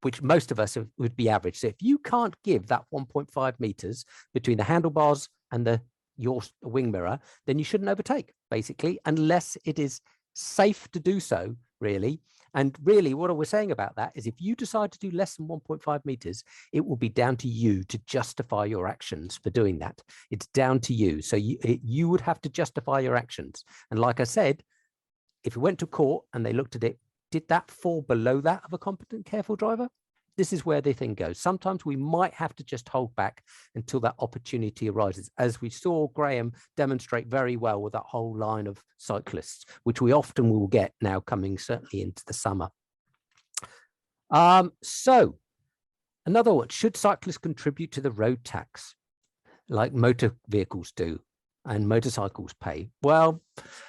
which most of us would be average. So if you can't give that 1.5 meters between the handlebars and your wing mirror, then you shouldn't overtake, basically, unless it is safe to do so, really. And really, what we're saying about that is if you decide to do less than 1.5 meters, it will be down to you to justify your actions for doing that. It's down to you. So you would have to justify your actions. And like I said, if you went to court and they looked at it, did that fall below that of a competent, careful driver? This is where the thing goes. Sometimes we might have to just hold back until that opportunity arises, as we saw Graham demonstrate very well with that whole line of cyclists, which we often will get now coming certainly into the summer. So another one, should cyclists contribute to the road tax like motor vehicles do and motorcycles pay? Well,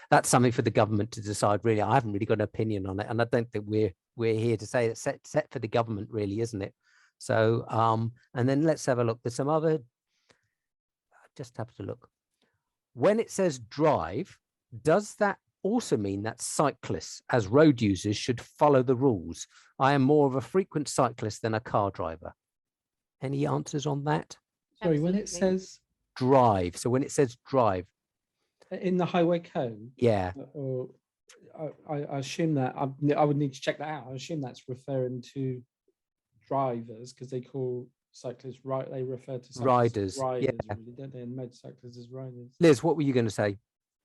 that's something for the government to decide, really. I haven't really got an opinion on it, and I don't think we're here to say it's set for the government, really, isn't it? So and then let's have a look. There's some other, just have to look. When it says drive, does that also mean that cyclists as road users should follow the rules? I am more of a frequent cyclist than a car driver. Any answers on that? Sorry, Absolutely. when it says Drive, so when it says drive in the highway code, yeah, or I assume that I would need to check that out. I assume that's referring to drivers, because they call cyclists they refer to cyclists riders, as riders, yeah. really, don't they? And motorcyclists as riders. Liz, what were you going to say?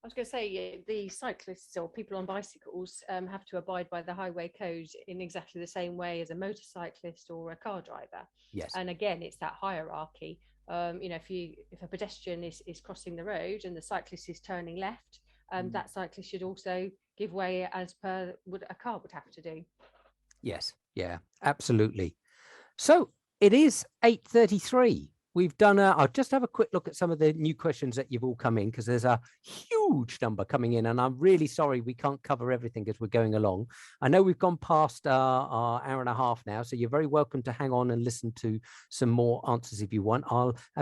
I was going to say the cyclists or people on bicycles have to abide by the highway code in exactly the same way as a motorcyclist or a car driver. Yes. And again, it's that hierarchy. You know, if a pedestrian is crossing the road and the cyclist is turning left, that cyclist should also give way as per what a car would have to do. Yes, yeah, absolutely. So it is 8:33. We've done I'll just have a quick look at some of the new questions that you've all come in, because there's a huge number coming in, and I'm really sorry we can't cover everything as we're going along. I know we've gone past our hour and a half now, so you're very welcome to hang on and listen to some more answers if you want.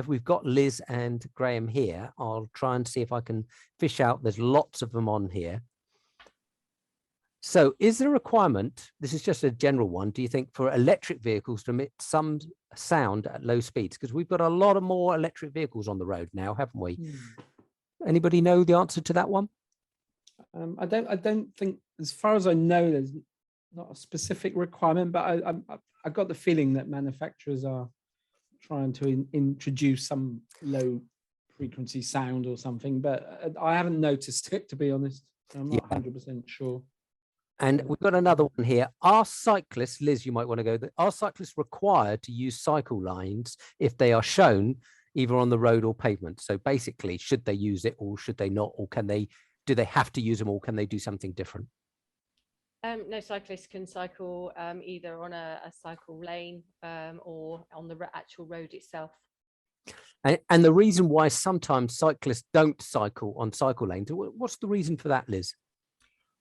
We've got Liz and Graham here. I'll try and see if I can fish out. There's lots of them on here. So is there a requirement, this is just a general one, do you think, for electric vehicles to emit some sound at low speeds? Because we've got a lot of more electric vehicles on the road now, haven't we? Anybody know the answer to that one? I don't think, as far as I know, there's not a specific requirement, but I got the feeling that manufacturers are trying to introduce some low frequency sound or something, but I haven't noticed it, to be honest. I'm not 100% sure. And we've got another one here. Are cyclists, Liz, you might want to go, are cyclists required to use cycle lines if they are shown either on the road or pavement? So basically, should they use it or should they not? Or do they have to use them, or can they do something different? No, cyclists can cycle either on a cycle lane or on the actual road itself. And the reason why sometimes cyclists don't cycle on cycle lanes, what's the reason for that, Liz?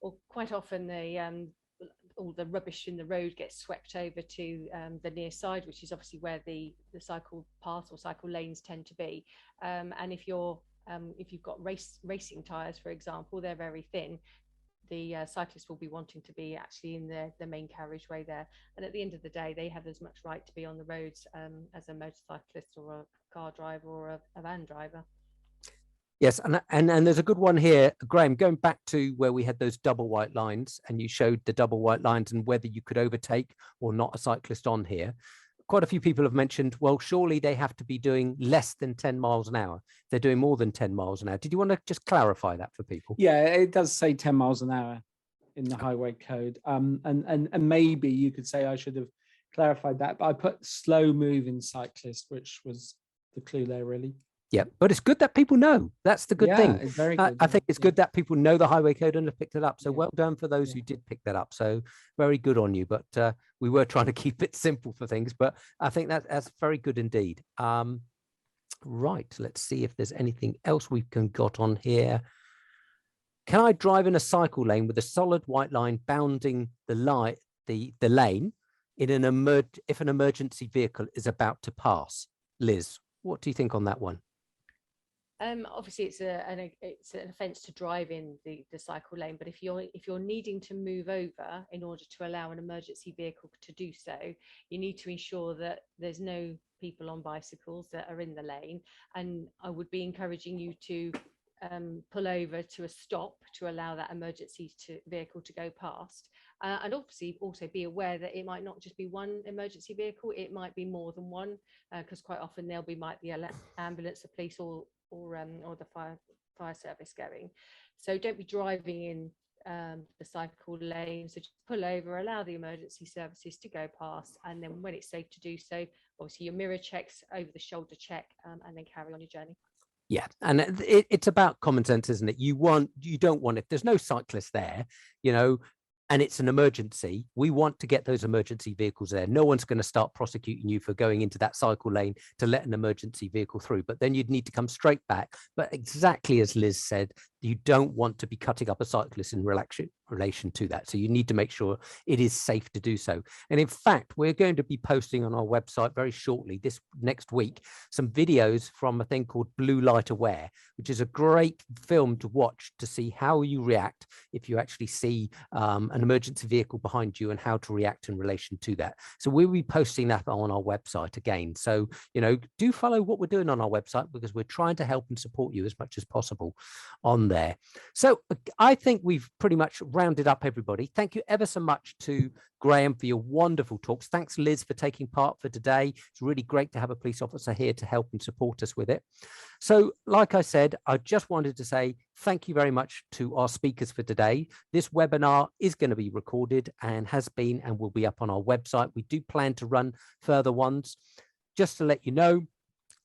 Well, quite often all the rubbish in the road gets swept over to the near side, which is obviously where the cycle path or cycle lanes tend to be. And if you've got racing tyres, for example, they're very thin. The cyclists will be wanting to be actually in the main carriageway there. And at the end of the day, they have as much right to be on the roads as a motorcyclist or a car driver or a van driver. Yes, and there's a good one here, Graham, going back to where we had those double white lines and you showed the double white lines and whether you could overtake or not a cyclist on here. Quite a few people have mentioned, well, surely they have to be doing less than 10 miles an hour. They're doing more than 10 miles an hour. Did you want to just clarify that for people? Yeah, it does say 10 miles an hour in the highway code. And maybe you could say I should have clarified that, but I put slow moving cyclist, which was the clue there, really. Yeah, but it's good that people know. That's the good thing. It's very good. I think it's good that people know the highway code and have picked it up. So well done for those who did pick that up. So very good on you. But we were trying to keep it simple for things. But I think that's very good indeed. Right, let's see if there's anything else we can got on here. Can I drive in a cycle lane with a solid white line bounding the lane if an emergency vehicle is about to pass? Liz, what do you think on that one? Obviously, it's an offence to drive in the cycle lane, but if you're needing to move over in order to allow an emergency vehicle to do so, you need to ensure that there's no people on bicycles that are in the lane. And I would be encouraging you to pull over to a stop to allow that emergency vehicle to go past. And obviously also be aware that it might not just be one emergency vehicle, it might be more than one, because quite often might be an ambulance, the police, or the fire service going. So don't be driving in the cycle lane. So just pull over, allow the emergency services to go past, and then when it's safe to do so, obviously your mirror checks, over the shoulder check, and then carry on your journey. Yeah, and it's about common sense, isn't it? You don't want, if there's no cyclist there, and it's an emergency, we want to get those emergency vehicles there. No one's going to start prosecuting you for going into that cycle lane to let an emergency vehicle through, but then you'd need to come straight back. But exactly as Liz said, you don't want to be cutting up a cyclist in relation to that. So you need to make sure it is safe to do so. And in fact, we're going to be posting on our website very shortly, this next week, some videos from a thing called Blue Light Aware, which is a great film to watch to see how you react if you actually see an emergency vehicle behind you and how to react in relation to that. So we'll be posting that on our website again. So, do follow what we're doing on our website, because we're trying to help and support you as much as possible on there. So I think we've pretty much rounded up everybody. Thank you ever so much to Graham for your wonderful talks. Thanks, Liz, for taking part for today. It's really great to have a police officer here to help and support us with it. So like I said, I just wanted to say thank you very much to our speakers for today. This webinar is going to be recorded and has been and will be up on our website. We do plan to run further ones. Just to let you know,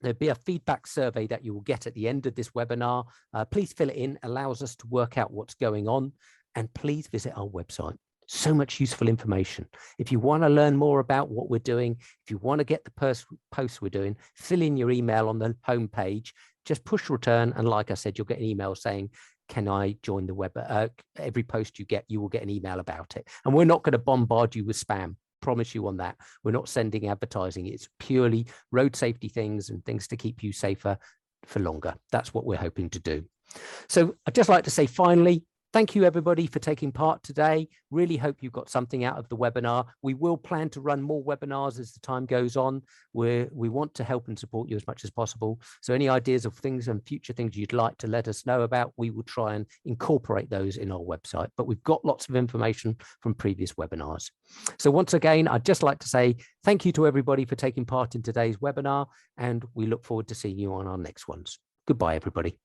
there'll be a feedback survey that you will get at the end of this webinar. Please fill it in, allows us to work out what's going on, and please visit our website. So much useful information. If you want to learn more about what we're doing, if you want to get the posts we're doing, fill in your email on the home page, just push return. And like I said, you'll get an email saying, can I join the web? Every post you get, you will get an email about it. And we're not going to bombard you with spam. Promise you on that. We're not sending advertising. It's purely road safety things and things to keep you safer for longer. That's what we're hoping to do. So I'd just like to say finally, thank you everybody for taking part today. Really hope you got something out of the webinar. We will plan to run more webinars as the time goes on. We want to help and support you as much as possible. So any ideas of things and future things you'd like to let us know about, we will try and incorporate those in our website. But we've got lots of information from previous webinars. So once again, I'd just like to say thank you to everybody for taking part in today's webinar, and we look forward to seeing you on our next ones. Goodbye, everybody.